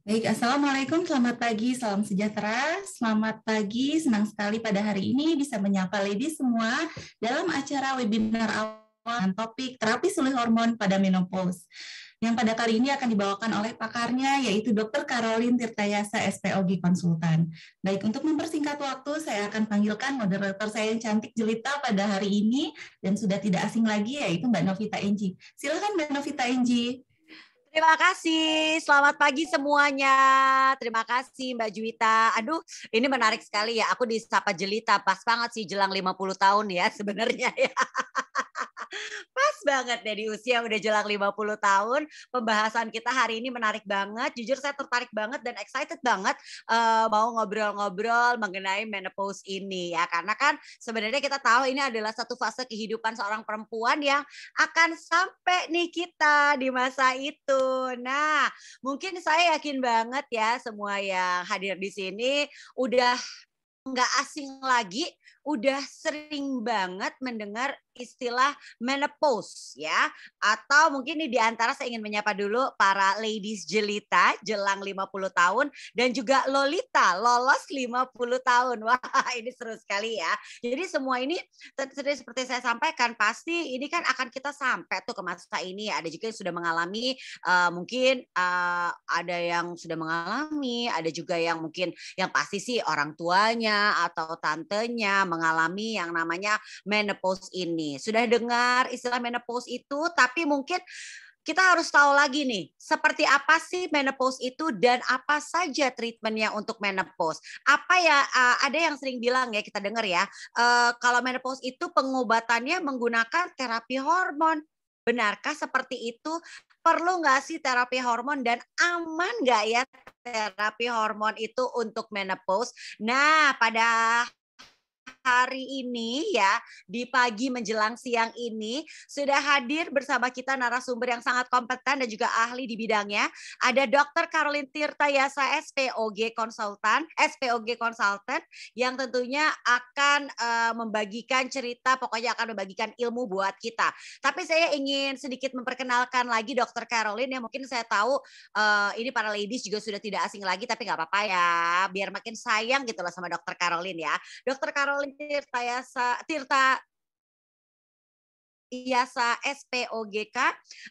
Baik, Assalamualaikum, selamat pagi, salam sejahtera. Selamat pagi, senang sekali pada hari ini bisa menyapa ladies semua dalam acara webinar awal dengan topik terapi sulih hormon pada menopause. Yang pada kali ini akan dibawakan oleh pakarnya, yaitu Dr. Caroline Tirtayasa, SPOG Konsultan. Baik, untuk mempersingkat waktu, saya akan panggilkan moderator saya yang cantik jelita pada hari ini, dan sudah tidak asing lagi, yaitu Mbak Novita Enji. Silakan Mbak Novita Enji. Terima kasih, selamat pagi semuanya. Terima kasih Mbak Juwita. Aduh, ini menarik sekali ya. Aku disapa jelita, pas banget sih jelang 50 tahun ya sebenarnya ya. Pas banget deh di usia udah jelang 50 tahun. Pembahasan kita hari ini menarik banget. Jujur saya tertarik banget dan excited banget mau ngobrol-ngobrol mengenai menopause ini ya. Karena kan sebenarnya kita tahu ini adalah satu fase kehidupan seorang perempuan yang akan sampai nih kita di masa itu. Nah, mungkin saya yakin banget ya semua yang hadir di sini udah nggak asing lagi, udah sering banget mendengar istilah menopause ya. Atau mungkin nih di antara saya ingin menyapa dulu para ladies jelita jelang 50 tahun dan juga Lolita lolos 50 tahun. Wah, ini seru sekali ya. Jadi semua ini seperti saya sampaikan pasti ini kan akan kita sampai tuh ke masa ini. Ada juga yang sudah mengalami mungkin ada yang sudah mengalami, ada juga yang mungkin yang pasti sih orang tuanya atau tantenya mengalami yang namanya menopause ini. Sudah dengar istilah menopause itu, tapi mungkin kita harus tahu lagi nih, seperti apa sih menopause itu dan apa saja treatmentnya untuk menopause. Apa ya, ada yang sering bilang ya, kita dengar ya, kalau menopause itu pengobatannya menggunakan terapi hormon. Benarkah seperti itu? Perlu nggak sih terapi hormon dan aman nggak ya terapi hormon itu untuk menopause? Nah, pada hari ini ya, di pagi menjelang siang ini sudah hadir bersama kita narasumber yang sangat kompeten dan juga ahli di bidangnya. Ada Dr. Caroline Tirtayasa, SPOG Konsultan yang tentunya akan membagikan cerita, pokoknya akan membagikan ilmu buat kita. Tapi saya ingin sedikit memperkenalkan lagi Dr. Caroline yang mungkin saya tahu ini para ladies juga sudah tidak asing lagi, tapi nggak apa-apa ya, biar makin sayang gitu loh sama Dr. Caroline ya. Dr. Caroline Tirta Iyasa SPOGK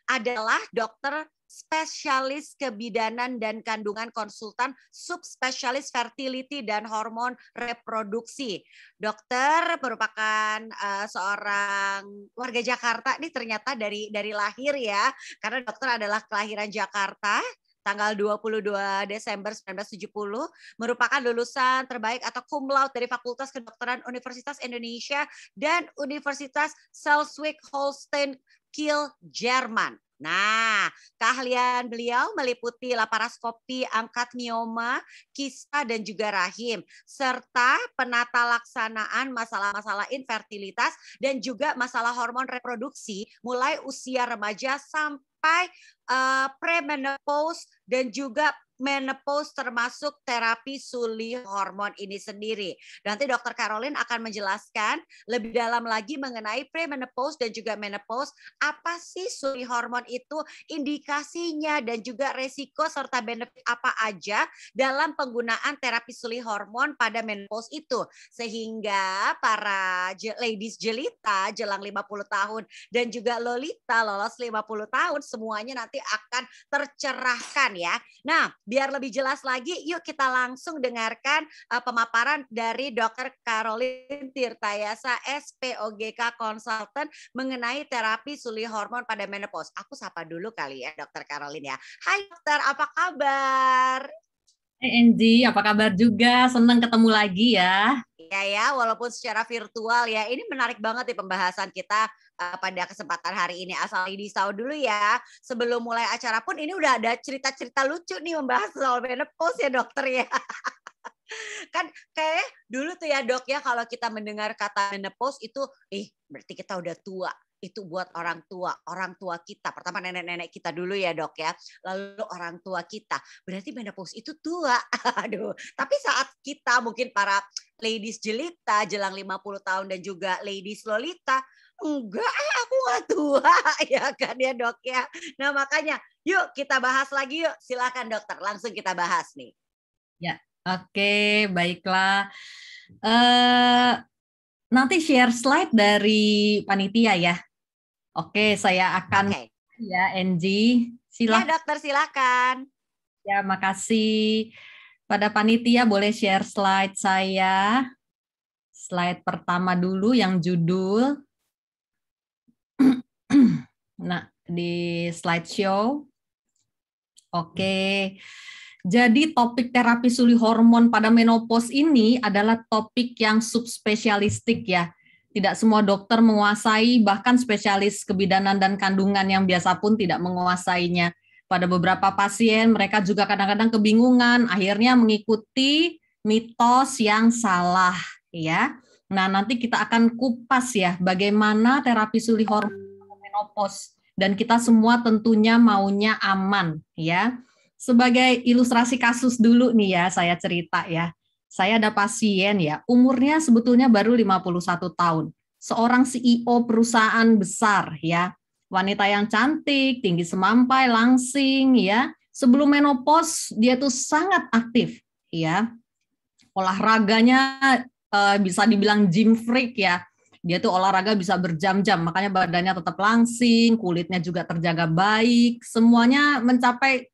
adalah dokter spesialis kebidanan dan kandungan, konsultan subspesialis fertility dan hormon reproduksi. Dokter merupakan seorang warga Jakarta nih ternyata dari lahir ya, karena dokter adalah kelahiran Jakarta. Tanggal 22 Desember 1970, merupakan lulusan terbaik atau cum laude dari Fakultas Kedokteran Universitas Indonesia dan Universitas Schleswig-Holstein Kiel, Jerman. Nah, keahlian beliau meliputi laparoskopi angkat mioma, kista dan juga rahim, serta penata laksanaan masalah-masalah infertilitas dan juga masalah hormon reproduksi mulai usia remaja sampai premenopause dan juga menopause termasuk terapi sulih hormon ini sendiri. Nanti Dr. Caroline akan menjelaskan lebih dalam lagi mengenai premenopause dan juga menopause, apa sih sulih hormon itu, indikasinya dan juga resiko serta benefit apa aja dalam penggunaan terapi sulih hormon pada menopause itu. Sehingga para ladies jelita jelang 50 tahun dan juga Lolita lolos 50 tahun semuanya nanti akan tercerahkan ya. Nah, biar lebih jelas lagi, yuk kita langsung dengarkan pemaparan dari Dr. Caroline Tirtayasa, SPOGK Konsultan mengenai terapi sulih hormon pada menopause. Aku sapa dulu kali ya, Dr. Caroline ya. Hai dokter, apa kabar? Enji, apa kabar juga? Senang ketemu lagi ya. Iya ya, walaupun secara virtual ya. Ini menarik banget nih pembahasan kita pada kesempatan hari ini. Asal tahu dulu ya, sebelum mulai acara pun ini udah ada cerita-cerita lucu nih membahas soal menopause ya dokter ya. Kan kayak dulu tuh ya dok ya, kalau kita mendengar kata menopause itu, berarti kita udah tua. Itu buat orang tua kita. Pertama nenek-nenek kita dulu ya dok ya. Lalu orang tua kita. Berarti menopause itu tua. Aduh. Tapi saat kita mungkin para ladies jelita jelang 50 tahun dan juga ladies Lolita, enggak, aku semua tua ya kan ya dok ya. Nah makanya yuk kita bahas lagi yuk. Silakan dokter, langsung kita bahas nih. Ya, oke, baiklah. Nanti share slide dari panitia ya. Oke, saya akan ya Angie. Ya dokter silakan. Ya, makasih. Pada panitia boleh share slide saya. Slide pertama dulu yang judul. Nah, di slideshow. Oke. Jadi topik terapi suli hormon pada menopause ini adalah topik yang subspesialistik ya. Tidak semua dokter menguasai, bahkan spesialis kebidanan dan kandungan yang biasa pun tidak menguasainya. Pada beberapa pasien, mereka juga kadang-kadang kebingungan, akhirnya mengikuti mitos yang salah ya. Nah, nanti kita akan kupas ya bagaimana terapi suli hormon menopause, dan kita semua tentunya maunya aman ya. Sebagai ilustrasi kasus dulu nih ya, saya cerita ya. Saya ada pasien ya, umurnya sebetulnya baru 51 tahun. Seorang CEO perusahaan besar ya. Wanita yang cantik, tinggi semampai, langsing ya. Sebelum menopause dia tuh sangat aktif ya. Olahraganya bisa dibilang gym freak ya. Dia tuh olahraga bisa berjam-jam, makanya badannya tetap langsing, kulitnya juga terjaga baik, semuanya mencapai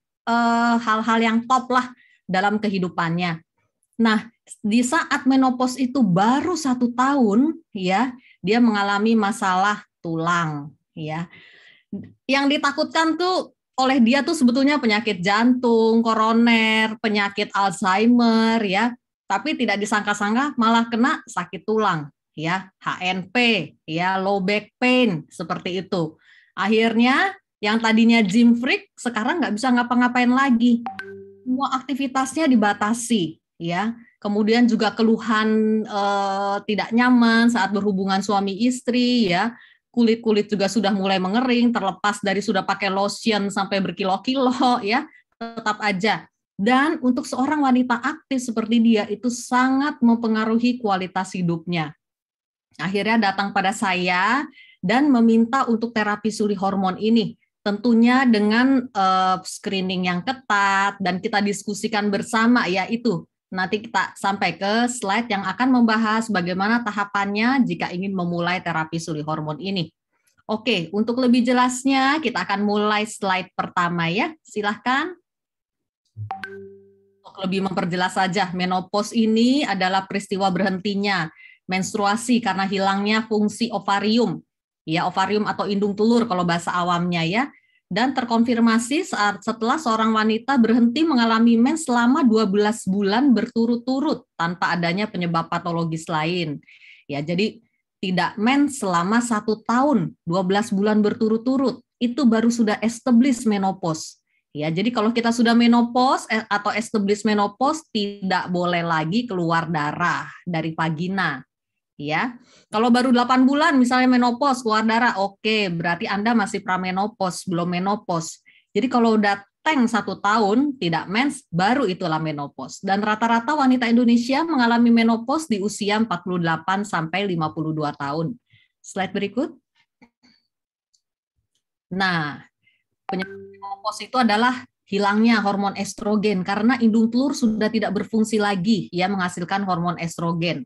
hal-hal yang top lah dalam kehidupannya. Nah, di saat menopause itu baru 1 tahun, ya, dia mengalami masalah tulang, ya. Yang ditakutkan tuh oleh dia tuh sebetulnya penyakit jantung, koroner, penyakit Alzheimer, ya. Tapi tidak disangka-sangka malah kena sakit tulang, ya, HNP, ya, low back pain, seperti itu. Akhirnya yang tadinya gym freak sekarang nggak bisa ngapa-ngapain lagi. Semua aktivitasnya dibatasi, ya. Kemudian juga keluhan tidak nyaman saat berhubungan suami istri, ya. Kulit-kulit juga sudah mulai mengering, terlepas dari sudah pakai lotion sampai berkilo-kilo, ya. Tetap aja. Dan untuk seorang wanita aktif seperti dia itu sangat mempengaruhi kualitas hidupnya. Akhirnya datang pada saya dan meminta untuk terapi suli hormon ini. Tentunya dengan screening yang ketat dan kita diskusikan bersama ya itu. Nanti kita sampai ke slide yang akan membahas bagaimana tahapannya jika ingin memulai terapi suli hormon ini. Oke, untuk lebih jelasnya kita akan mulai slide pertama ya. Silahkan. Untuk lebih memperjelas saja, menopause ini adalah peristiwa berhentinya menstruasi karena hilangnya fungsi ovarium. Ya, ovarium atau indung telur kalau bahasa awamnya ya, dan terkonfirmasi setelah seorang wanita berhenti mengalami mens selama 12 bulan berturut-turut tanpa adanya penyebab patologis lain. Ya, jadi tidak mens selama 1 tahun, 12 bulan berturut-turut, itu baru sudah established menopause. Ya, jadi kalau kita sudah menopause atau established menopause tidak boleh lagi keluar darah dari vagina. Ya, kalau baru 8 bulan misalnya menopause keluar darah, oke, berarti Anda masih pramenopause, belum menopause. Jadi kalau udah tank 1 tahun tidak mens, baru itulah menopause. Dan rata-rata wanita Indonesia mengalami menopause di usia 48 sampai 52 tahun. Slide berikut. Nah, penyebab menopause itu adalah hilangnya hormon estrogen karena indung telur sudah tidak berfungsi lagi ya menghasilkan hormon estrogen.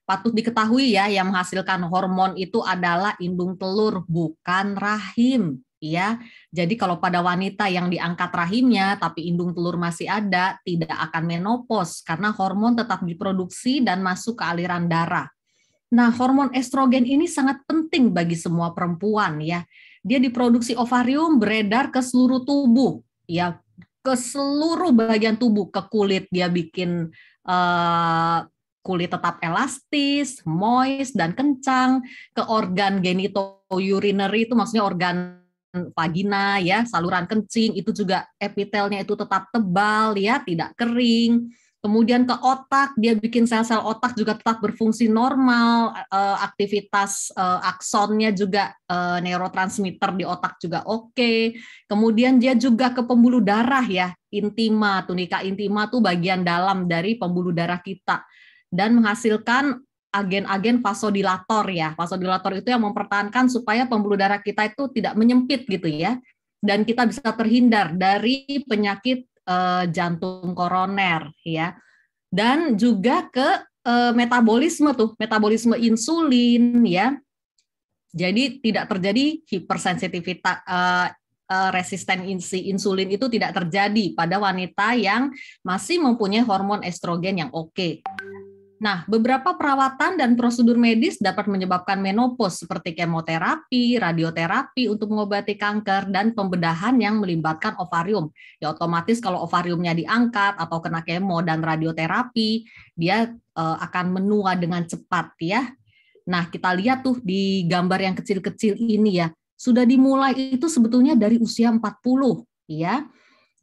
Patut diketahui ya, yang menghasilkan hormon itu adalah indung telur, bukan rahim. Ya, jadi kalau pada wanita yang diangkat rahimnya tapi indung telur masih ada, tidak akan menopause karena hormon tetap diproduksi dan masuk ke aliran darah. Nah, hormon estrogen ini sangat penting bagi semua perempuan ya. Dia diproduksi ovarium, beredar ke seluruh tubuh, ya, ke seluruh bagian tubuh, ke kulit dia bikin kulit tetap elastis, moist, dan kencang, ke organ genitourinary itu maksudnya organ vagina ya, saluran kencing itu juga epitelnya itu tetap tebal ya, tidak kering. Kemudian ke otak, dia bikin sel-sel otak juga tetap berfungsi normal, aktivitas aksonnya juga neurotransmitter di otak juga oke. Kemudian dia juga ke pembuluh darah ya, intima, tunika intima tuh bagian dalam dari pembuluh darah kita. Dan menghasilkan agen-agen vasodilator ya. Vasodilator itu yang mempertahankan supaya pembuluh darah kita itu tidak menyempit gitu ya. Dan kita bisa terhindar dari penyakit jantung koroner ya. Dan juga ke metabolisme insulin ya. Jadi tidak terjadi hipersensitivitas resisten insulin itu tidak terjadi pada wanita yang masih mempunyai hormon estrogen yang oke. Nah, beberapa perawatan dan prosedur medis dapat menyebabkan menopause seperti kemoterapi, radioterapi untuk mengobati kanker, dan pembedahan yang melibatkan ovarium. Ya otomatis kalau ovariumnya diangkat atau kena kemo dan radioterapi, dia akan menua dengan cepat ya. Nah, kita lihat tuh di gambar yang kecil-kecil ini ya, sudah dimulai itu sebetulnya dari usia 40 ya.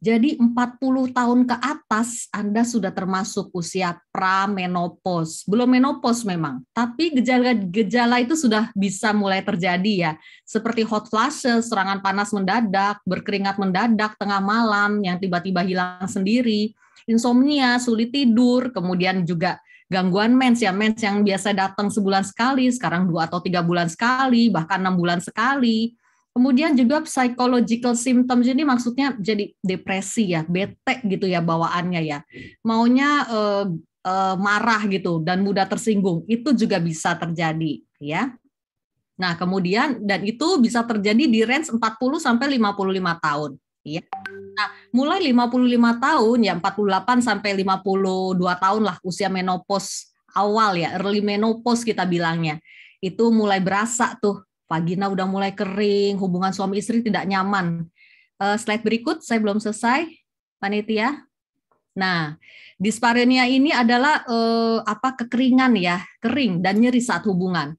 Jadi 40 tahun ke atas Anda sudah termasuk usia pramenopause. Belum menopause memang, tapi gejala-gejala itu sudah bisa mulai terjadi ya. Seperti hot flashes, serangan panas mendadak, berkeringat mendadak tengah malam yang tiba-tiba hilang sendiri, insomnia, sulit tidur, kemudian juga gangguan mens ya, mens yang biasa datang sebulan sekali, sekarang 2 atau 3 bulan sekali, bahkan 6 bulan sekali. Kemudian juga psychological symptoms ini maksudnya jadi depresi ya, bete gitu ya bawaannya ya. Maunya marah gitu dan mudah tersinggung. Itu juga bisa terjadi ya. Nah, kemudian dan itu bisa terjadi di range 40 sampai 55 tahun ya. Nah, mulai 55 tahun ya 48 sampai 52 tahun lah usia menopause awal ya, early menopause kita bilangnya. Itu mulai berasa tuh vagina udah mulai kering, hubungan suami istri tidak nyaman. Slide berikut, saya belum selesai, panitia. Nah, dyspareunia ini adalah kekeringan ya, kering dan nyeri saat hubungan.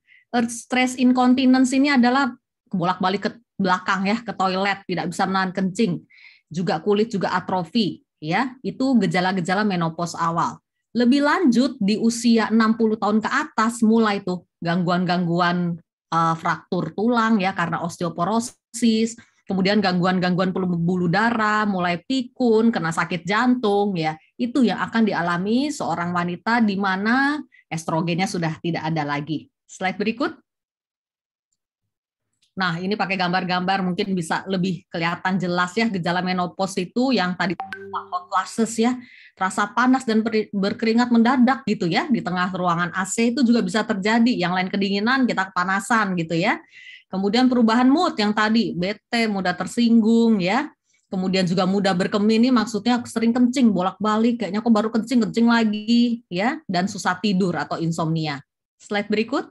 Stress incontinence ini adalah bolak-balik ke belakang ya, ke toilet, tidak bisa menahan kencing. Juga kulit juga atrofi, ya. Itu gejala-gejala menopause awal. Lebih lanjut di usia 60 tahun ke atas mulai tuh gangguan-gangguan fraktur tulang ya karena osteoporosis, kemudian gangguan-gangguan pembuluh darah, mulai pikun, kena sakit jantung ya. Itu yang akan dialami seorang wanita di mana estrogennya sudah tidak ada lagi. Slide berikut. Nah, ini pakai gambar-gambar mungkin bisa lebih kelihatan jelas ya gejala menopause itu yang tadi hot flashes ya, terasa panas dan berkeringat mendadak gitu ya di tengah ruangan AC itu juga bisa terjadi. Yang lain kedinginan, kita kepanasan gitu ya. Kemudian perubahan mood yang tadi bete, mudah tersinggung ya. Kemudian juga mudah berkemih, ini maksudnya sering kencing bolak-balik, kayaknya kok baru kencing lagi ya, dan susah tidur atau insomnia. Slide berikut.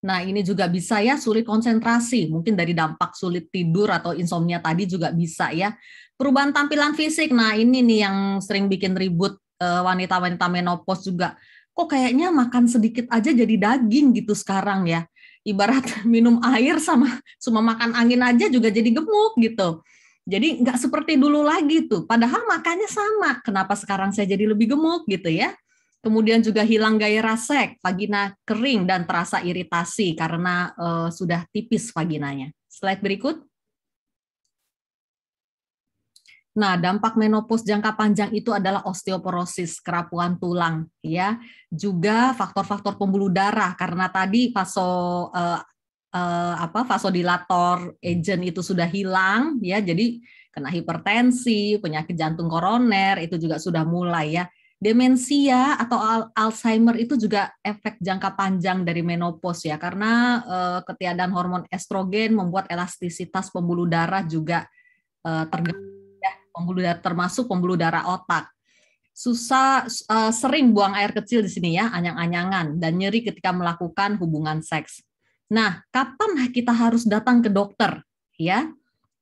Nah, ini juga bisa ya sulit konsentrasi, mungkin dari dampak sulit tidur atau insomnia tadi juga bisa ya. Perubahan tampilan fisik, nah ini nih yang sering bikin ribut wanita-wanita menopause juga. Kok kayaknya makan sedikit aja jadi daging gitu sekarang ya. Ibarat minum air sama makan angin aja juga jadi gemuk gitu. Jadi nggak seperti dulu lagi tuh, padahal makannya sama. Kenapa sekarang saya jadi lebih gemuk gitu ya. Kemudian juga hilang gairah seks, vagina kering dan terasa iritasi karena sudah tipis vaginanya. Slide berikut. Nah, dampak menopause jangka panjang itu adalah osteoporosis, kerapuhan tulang, ya. Juga faktor-faktor pembuluh darah karena tadi vasodilator agent itu sudah hilang, ya. Jadi kena hipertensi, penyakit jantung koroner itu juga sudah mulai ya. Demensia atau Alzheimer itu juga efek jangka panjang dari menopause ya, karena ketiadaan hormon estrogen membuat elastisitas pembuluh darah juga terganggu ya, pembuluh darah termasuk pembuluh darah otak. Susah sering buang air kecil di sini ya, anyang-anyangan dan nyeri ketika melakukan hubungan seks. Nah, kapan kita harus datang ke dokter ya?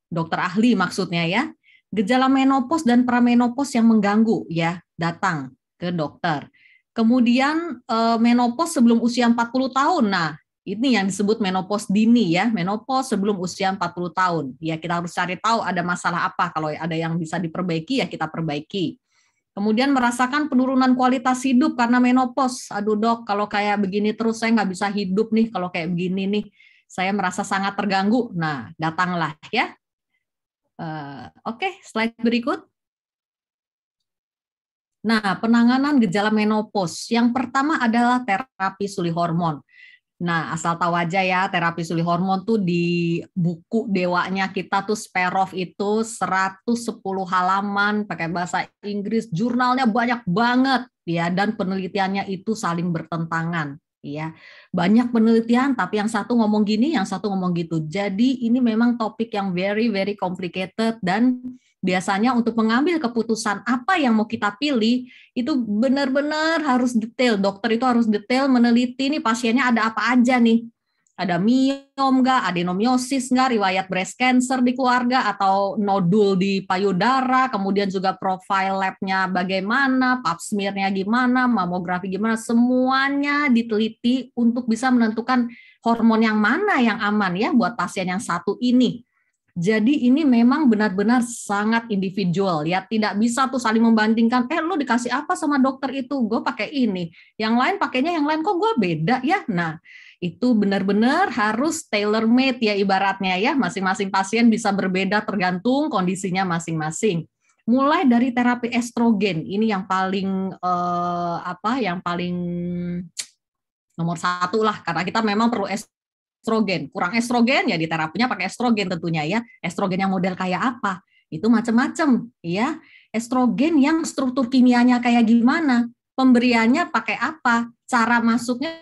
Dokter ahli maksudnya ya. Gejala menopause dan pramenopause yang mengganggu ya, datang ke dokter. Kemudian menopause sebelum usia 40 tahun. Nah, ini yang disebut menopause dini ya, menopause sebelum usia 40 tahun. Ya, kita harus cari tahu ada masalah apa, kalau ada yang bisa diperbaiki ya kita perbaiki. Kemudian merasakan penurunan kualitas hidup karena menopause. Aduh dok, kalau kayak begini terus saya nggak bisa hidup nih, kalau kayak begini nih, saya merasa sangat terganggu. Nah, datanglah ya. Oke, slide berikut. Nah, penanganan gejala menopause. Yang pertama adalah terapi suli hormon. Nah, asal tahu aja ya, terapi suli hormon tuh di buku dewanya kita tuh Sperov itu 110 halaman pakai bahasa Inggris, jurnalnya banyak banget ya, dan penelitiannya itu saling bertentangan ya. Banyak penelitian tapi yang satu ngomong gini, yang satu ngomong gitu. Jadi ini memang topik yang very very complicated, dan biasanya untuk mengambil keputusan apa yang mau kita pilih itu benar-benar harus detail. Dokter itu harus detail meneliti nih pasiennya ada apa aja nih. Ada miom nggak, adenomiosis nggak, riwayat breast cancer di keluarga, atau nodul di payudara, kemudian juga profile labnya bagaimana, pap smear-nya gimana, mamografi gimana, semuanya diteliti untuk bisa menentukan hormon yang mana yang aman ya buat pasien yang satu ini. Jadi ini memang benar-benar sangat individual ya, tidak bisa tuh saling membandingkan. Lu dikasih apa sama dokter itu? Gue pakai ini, yang lain pakainya yang lain, kok gue beda ya. Nah itu benar-benar harus tailor made ya ibaratnya ya. Masing-masing pasien bisa berbeda tergantung kondisinya masing-masing. Mulai dari terapi estrogen ini yang paling yang paling nomor satu lah, karena kita memang perlu estrogen. Kurang estrogen ya di terapinya pakai estrogen tentunya ya. Estrogen yang model kayak apa? Itu macam-macam ya. Estrogen yang struktur kimianya kayak gimana? Pemberiannya pakai apa? Cara masuknya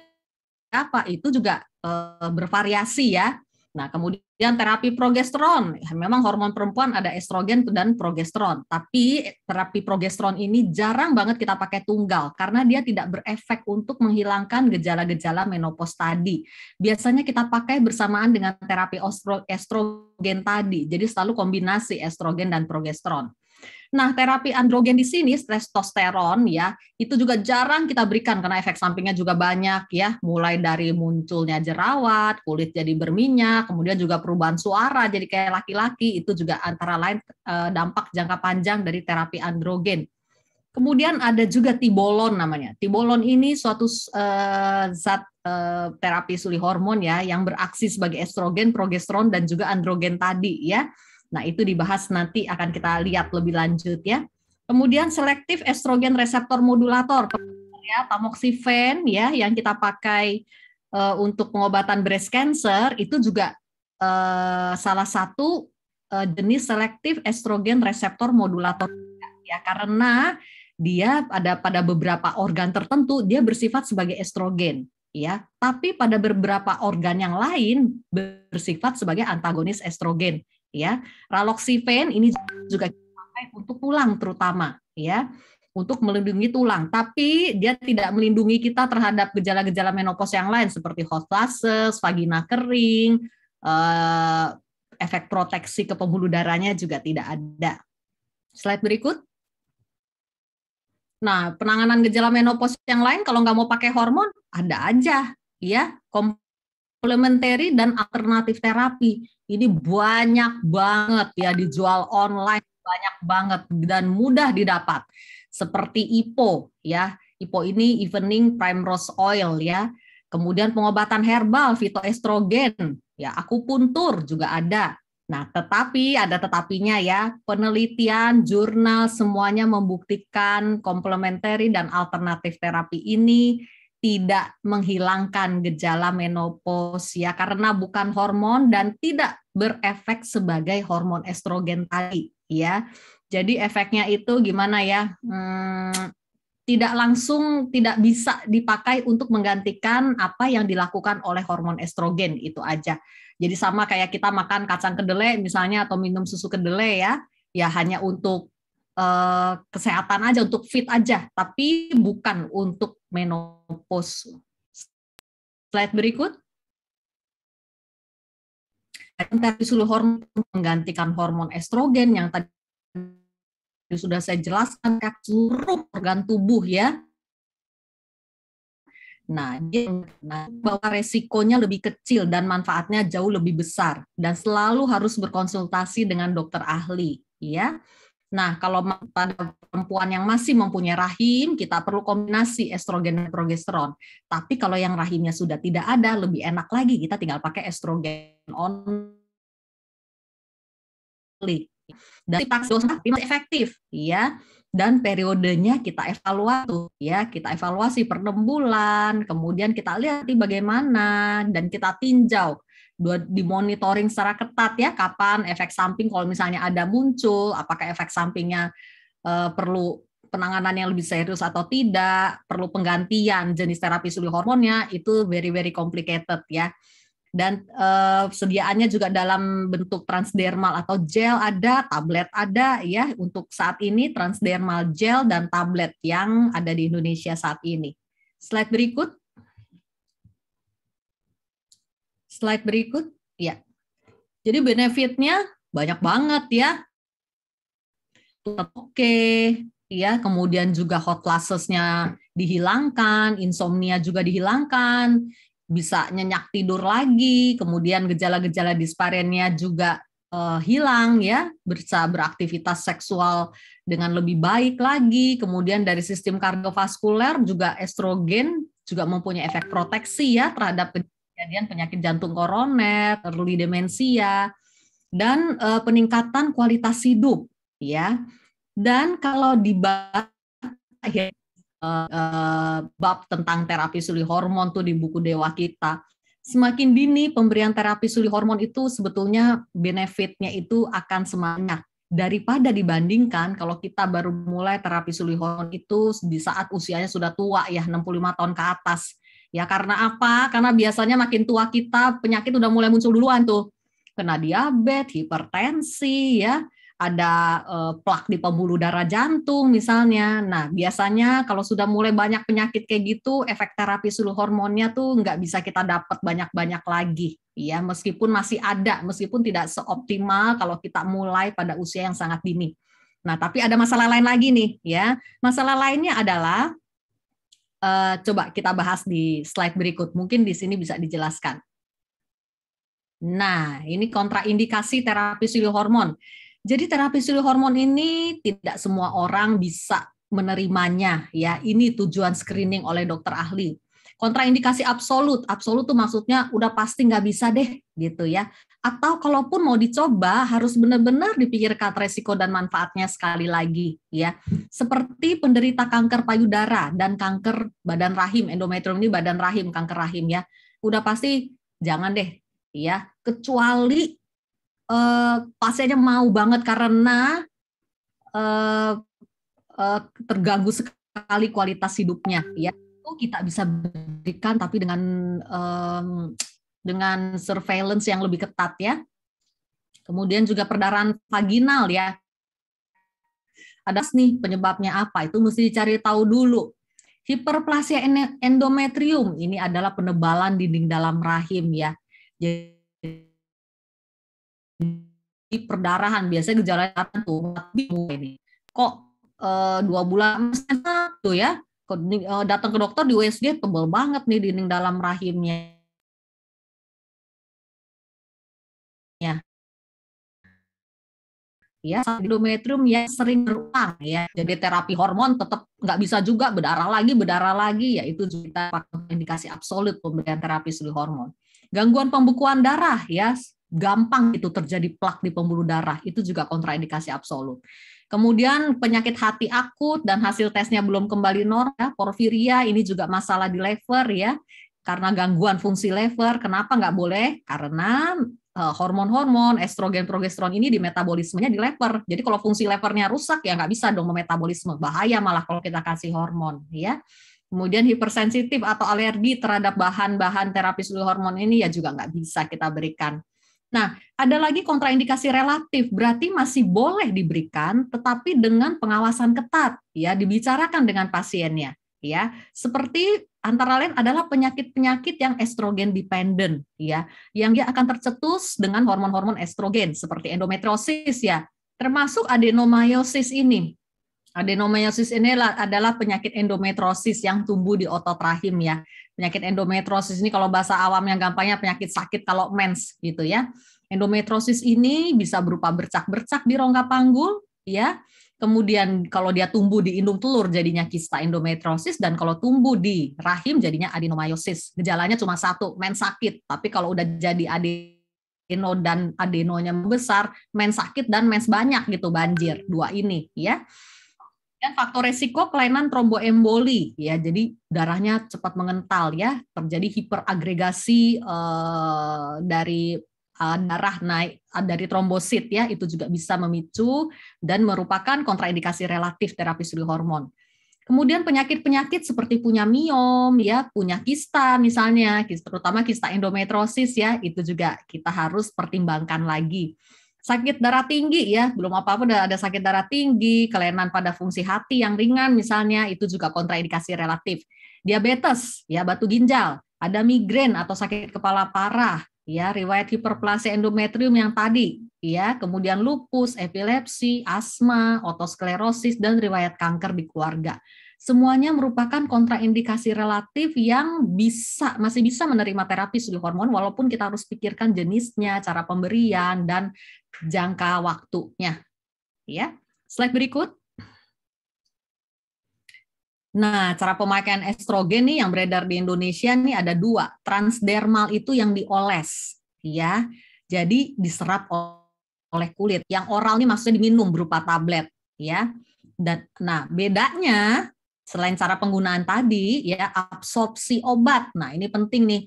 apa? Itu juga bervariasi ya. Nah, kemudian terapi progesteron. Memang hormon perempuan ada estrogen dan progesteron. Tapi terapi progesteron ini jarang banget kita pakai tunggal karena dia tidak berefek untuk menghilangkan gejala-gejala menopause tadi. Biasanya kita pakai bersamaan dengan terapi estrogen tadi. Jadi selalu kombinasi estrogen dan progesteron. Nah, terapi androgen di sini, testosteron ya, itu juga jarang kita berikan karena efek sampingnya juga banyak ya, mulai dari munculnya jerawat, kulit jadi berminyak, kemudian juga perubahan suara jadi kayak laki-laki, itu juga antara lain dampak jangka panjang dari terapi androgen. Kemudian ada juga tibolon namanya. Tibolon ini suatu zat terapi suli hormon ya, yang beraksi sebagai estrogen, progesteron, dan juga androgen tadi ya. Nah, itu dibahas nanti akan kita lihat lebih lanjut ya. Kemudian selektif estrogen reseptor modulator ya, tamoxifen ya, yang kita pakai untuk pengobatan breast cancer itu juga salah satu jenis selektif estrogen reseptor modulator ya, karena dia ada pada beberapa organ tertentu dia bersifat sebagai estrogen ya, tapi pada beberapa organ yang lain bersifat sebagai antagonis estrogen. Ya, raloxifen ini juga dipakai untuk tulang terutama ya, untuk melindungi tulang, tapi dia tidak melindungi kita terhadap gejala-gejala menopause yang lain seperti hot flashes, vagina kering, efek proteksi ke pembuluh darahnya juga tidak ada. Slide berikut. Nah, penanganan gejala menopause yang lain kalau nggak mau pakai hormon ada aja ya, komplementari dan alternatif terapi. Ini banyak banget ya, dijual online banyak banget dan mudah didapat. Seperti IPO ya. IPO ini evening primrose oil ya. Kemudian pengobatan herbal fitoestrogen ya, akupuntur juga ada. Nah, tetapi ada tetapinya ya. Penelitian, jurnal semuanya membuktikan komplementari dan alternatif terapi ini tidak menghilangkan gejala menopause ya, karena bukan hormon dan tidak berefek sebagai hormon estrogen tadi ya. Jadi efeknya itu gimana ya? Tidak langsung, tidak bisa dipakai untuk menggantikan apa yang dilakukan oleh hormon estrogen, itu aja. Jadi sama kayak kita makan kacang kedelai misalnya atau minum susu kedelai ya hanya untuk kesehatan aja, untuk fit aja, tapi bukan untuk menopause. Slide berikut. Terapi suli hormon menggantikan hormon estrogen yang tadi sudah saya jelaskan ke seluruh organ tubuh ya. Nah, bahwa resikonya lebih kecil dan manfaatnya jauh lebih besar, dan selalu harus berkonsultasi dengan dokter ahli ya. Nah, kalau pada perempuan yang masih mempunyai rahim, kita perlu kombinasi estrogen dan progesteron. Tapi kalau yang rahimnya sudah tidak ada, lebih enak lagi kita tinggal pakai estrogen only Dan dosis masih efektif, ya. Dan periodenya kita evaluasi, ya. Kita evaluasi per 6 bulan, kemudian kita lihat bagaimana dan kita tinjau, dimonitoring secara ketat ya, kapan efek samping kalau misalnya ada muncul, apakah efek sampingnya perlu penanganan yang lebih serius atau tidak, perlu penggantian jenis terapi sulih hormonnya, itu very very complicated ya. Dan sediaannya juga dalam bentuk transdermal atau gel ada, tablet ada ya. Untuk saat ini transdermal gel dan tablet yang ada di Indonesia saat ini. Slide berikut. Slide berikut. Ya. Jadi benefitnya banyak banget ya. Oke, ya. Kemudian juga hot flashes-nya dihilangkan, insomnia juga dihilangkan, bisa nyenyak tidur lagi, kemudian gejala-gejala dispareunia juga hilang ya, bisa beraktivitas seksual dengan lebih baik lagi, kemudian dari sistem kardiovaskuler juga estrogen juga mempunyai efek proteksi ya terhadap kejadian penyakit jantung koroner, early demensia, dan peningkatan kualitas hidup ya. Dan kalau dibahas bab tentang terapi sulih hormon tuh di buku Dewa Kita, semakin dini pemberian terapi sulih hormon itu sebetulnya benefitnya itu akan semakin daripada dibandingkan kalau kita baru mulai terapi sulih hormon itu di saat usianya sudah tua ya, 65 tahun ke atas. Ya karena apa? Karena biasanya makin tua kita penyakit udah mulai muncul duluan tuh. Kena diabetes, hipertensi ya, ada plak di pembuluh darah jantung misalnya. Nah, biasanya kalau sudah mulai banyak penyakit kayak gitu, efek terapi sulih hormonnya tuh nggak bisa kita dapat banyak-banyak lagi. Ya, meskipun masih ada, meskipun tidak seoptimal kalau kita mulai pada usia yang sangat dini. Nah, tapi ada masalah lain lagi nih, ya. Masalah lainnya adalah, coba kita bahas di slide berikut. Mungkin di sini bisa dijelaskan. Nah, ini kontraindikasi terapi sulih hormon. Jadi terapi sulih hormon ini tidak semua orang bisa menerimanya ya. Ini tujuan screening oleh dokter ahli. Kontraindikasi absolut, absolut itu maksudnya udah pasti nggak bisa deh gitu ya. Atau kalaupun mau dicoba harus benar-benar dipikirkan resiko dan manfaatnya sekali lagi ya. Seperti penderita kanker payudara dan kanker badan rahim, endometrium ini badan rahim, kanker rahim ya. Udah pasti jangan deh ya, kecuali pasiennya mau banget karena terganggu sekali kualitas hidupnya ya, itu kita bisa berikan tapi dengan surveillance yang lebih ketat ya. Kemudian juga perdarahan vaginal ya, ada nih penyebabnya apa, itu mesti dicari tahu dulu. Hiperplasia endometrium ini adalah penebalan dinding dalam rahim ya. Jadi perdarahan biasanya gejalanya tuh ini kok 2 bulan tuh ya, datang ke dokter di USG tebal banget nih dinding dalam rahimnya ya, endometrium ya sering berulang ya, jadi terapi hormon tetap nggak bisa juga, berdarah lagi ya, itu juga indikasi absolut pemberian terapi sulih hormon. Gangguan pembekuan darah ya, gampang itu terjadi plak di pembuluh darah, itu juga kontraindikasi absolut. Kemudian penyakit hati akut dan hasil tesnya belum kembali normal, ya, porfiria ini juga masalah di lever ya, karena gangguan fungsi lever. Kenapa nggak boleh? Karena hormon-hormon estrogen, progesteron ini di metabolismenya di lever. Jadi kalau fungsi levernya rusak ya nggak bisa dong memetabolisme, bahaya malah kalau kita kasih hormon ya. Kemudian hipersensitif atau alergi terhadap bahan-bahan terapi sulih hormon ini ya juga nggak bisa kita berikan. Nah, ada lagi kontraindikasi relatif, berarti masih boleh diberikan, tetapi dengan pengawasan ketat, ya, dibicarakan dengan pasiennya, ya. Seperti antara lain adalah penyakit-penyakit yang estrogen dependent, ya, yang dia akan tercetus dengan hormon-hormon estrogen, seperti endometriosis, ya, termasuk adenomyosis ini. Adenomyosis ini adalah penyakit endometriosis yang tumbuh di otot rahim ya. Penyakit endometriosis ini kalau bahasa awam yang gampangnya penyakit sakit kalau mens gitu ya. Endometriosis ini bisa berupa bercak-bercak di rongga panggul ya. Kemudian kalau dia tumbuh di indung telur jadinya kista endometriosis, dan kalau tumbuh di rahim jadinya adenomyosis. Gejalanya cuma satu, mens sakit. Tapi kalau udah jadi adeno dan adenonya membesar, mens sakit dan mens banyak gitu, banjir, dua ini ya. Dan faktor resiko kelainan tromboemboli ya, jadi darahnya cepat mengental ya, terjadi hiperagregasi dari darah naik dari trombosit ya, itu juga bisa memicu dan merupakan kontraindikasi relatif terapi suri hormon. Kemudian penyakit-penyakit seperti punya miom ya, punya kista misalnya, terutama kista endometriosis ya, itu juga kita harus pertimbangkan lagi. Sakit darah tinggi ya, belum apa-apa udah ada sakit darah tinggi, kelainan pada fungsi hati yang ringan misalnya, itu juga kontraindikasi relatif. Diabetes ya, batu ginjal, ada migrain atau sakit kepala parah ya, riwayat hiperplasia endometrium yang tadi ya, kemudian lupus, epilepsi, asma, otosklerosis dan riwayat kanker di keluarga. Semuanya merupakan kontraindikasi relatif yang masih bisa menerima terapi suri hormon, walaupun kita harus pikirkan jenisnya, cara pemberian dan jangka waktunya. Ya, slide berikut. Nah, cara pemakaian estrogen nih yang beredar di Indonesia nih ada dua. Transdermal itu yang dioles, ya. Jadi diserap oleh kulit. Yang oral nih maksudnya diminum berupa tablet, ya. Dan nah, bedanya selain cara penggunaan tadi ya, absorpsi obat. Nah, ini penting nih.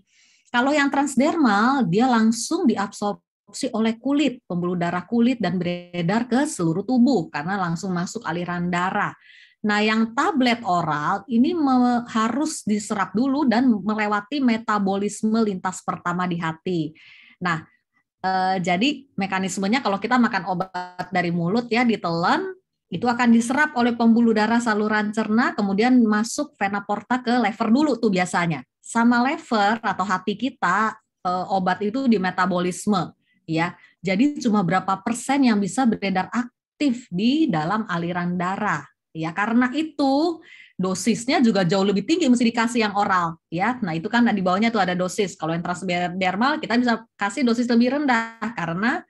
Kalau yang transdermal dia langsung diabsorpsi oleh kulit, pembuluh darah kulit dan beredar ke seluruh tubuh karena langsung masuk aliran darah. Nah, yang tablet oral ini harus diserap dulu dan melewati metabolisme lintas pertama di hati. Nah, jadi mekanismenya kalau kita makan obat dari mulut ya, ditelan, itu akan diserap oleh pembuluh darah saluran cerna, kemudian masuk vena porta ke lever dulu tuh biasanya. Sama lever atau hati kita, obat itu di metabolisme ya. Jadi cuma berapa persen yang bisa beredar aktif di dalam aliran darah. Ya, karena itu dosisnya juga jauh lebih tinggi mesti dikasih yang oral ya. Nah, itu kan di bawahnya tuh ada dosis. Kalau yang transdermal kita bisa kasih dosis lebih rendah karena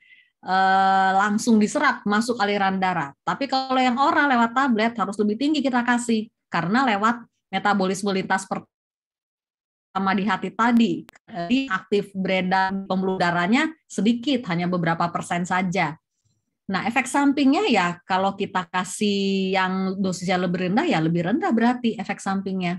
langsung diserap masuk aliran darah. Tapi kalau yang oral lewat tablet harus lebih tinggi kita kasih karena lewat metabolisme lintas pertama di hati tadi. Jadi aktif beredar pembuluh darahnya sedikit, hanya beberapa persen saja. Nah, efek sampingnya ya kalau kita kasih yang dosisnya lebih rendah ya lebih rendah berarti efek sampingnya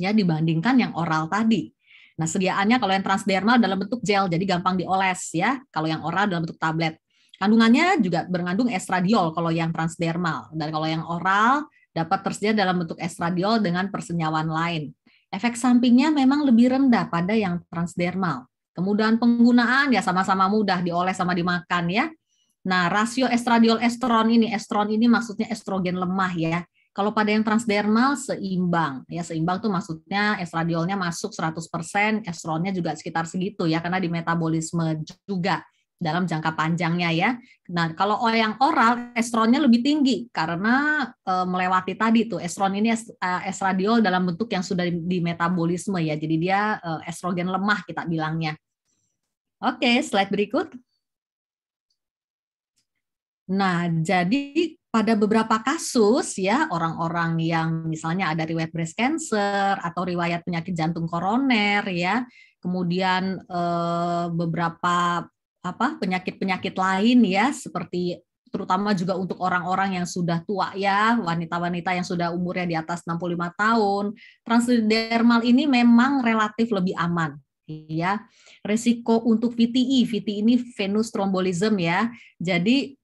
ya dibandingkan yang oral tadi. Nah, sediaannya kalau yang transdermal dalam bentuk gel, jadi gampang dioles ya. Kalau yang oral dalam bentuk tablet. Kandungannya juga mengandung estradiol kalau yang transdermal. Dan kalau yang oral dapat tersedia dalam bentuk estradiol dengan persenyawan lain. Efek sampingnya memang lebih rendah pada yang transdermal. Kemudahan penggunaan ya sama-sama mudah, dioles sama dimakan ya. Nah, rasio estradiol estron ini maksudnya estrogen lemah ya. Kalau pada yang transdermal seimbang, ya seimbang tuh maksudnya estradiolnya masuk 100%, estronnya juga sekitar segitu ya, karena di metabolisme juga dalam jangka panjangnya ya. Nah, kalau yang oral estronnya lebih tinggi karena melewati tadi tuh estron ini estradiol dalam bentuk yang sudah di metabolisme ya, jadi dia estrogen lemah kita bilangnya. Oke, slide berikut. Nah, jadi pada beberapa kasus ya orang-orang yang misalnya ada riwayat breast cancer atau riwayat penyakit jantung koroner ya, kemudian beberapa penyakit-penyakit lain ya seperti terutama juga untuk orang-orang yang sudah tua ya, wanita-wanita yang sudah umurnya di atas 65 tahun, transdermal ini memang relatif lebih aman ya. Resiko untuk VTE ini venous thrombolism ya. Jadi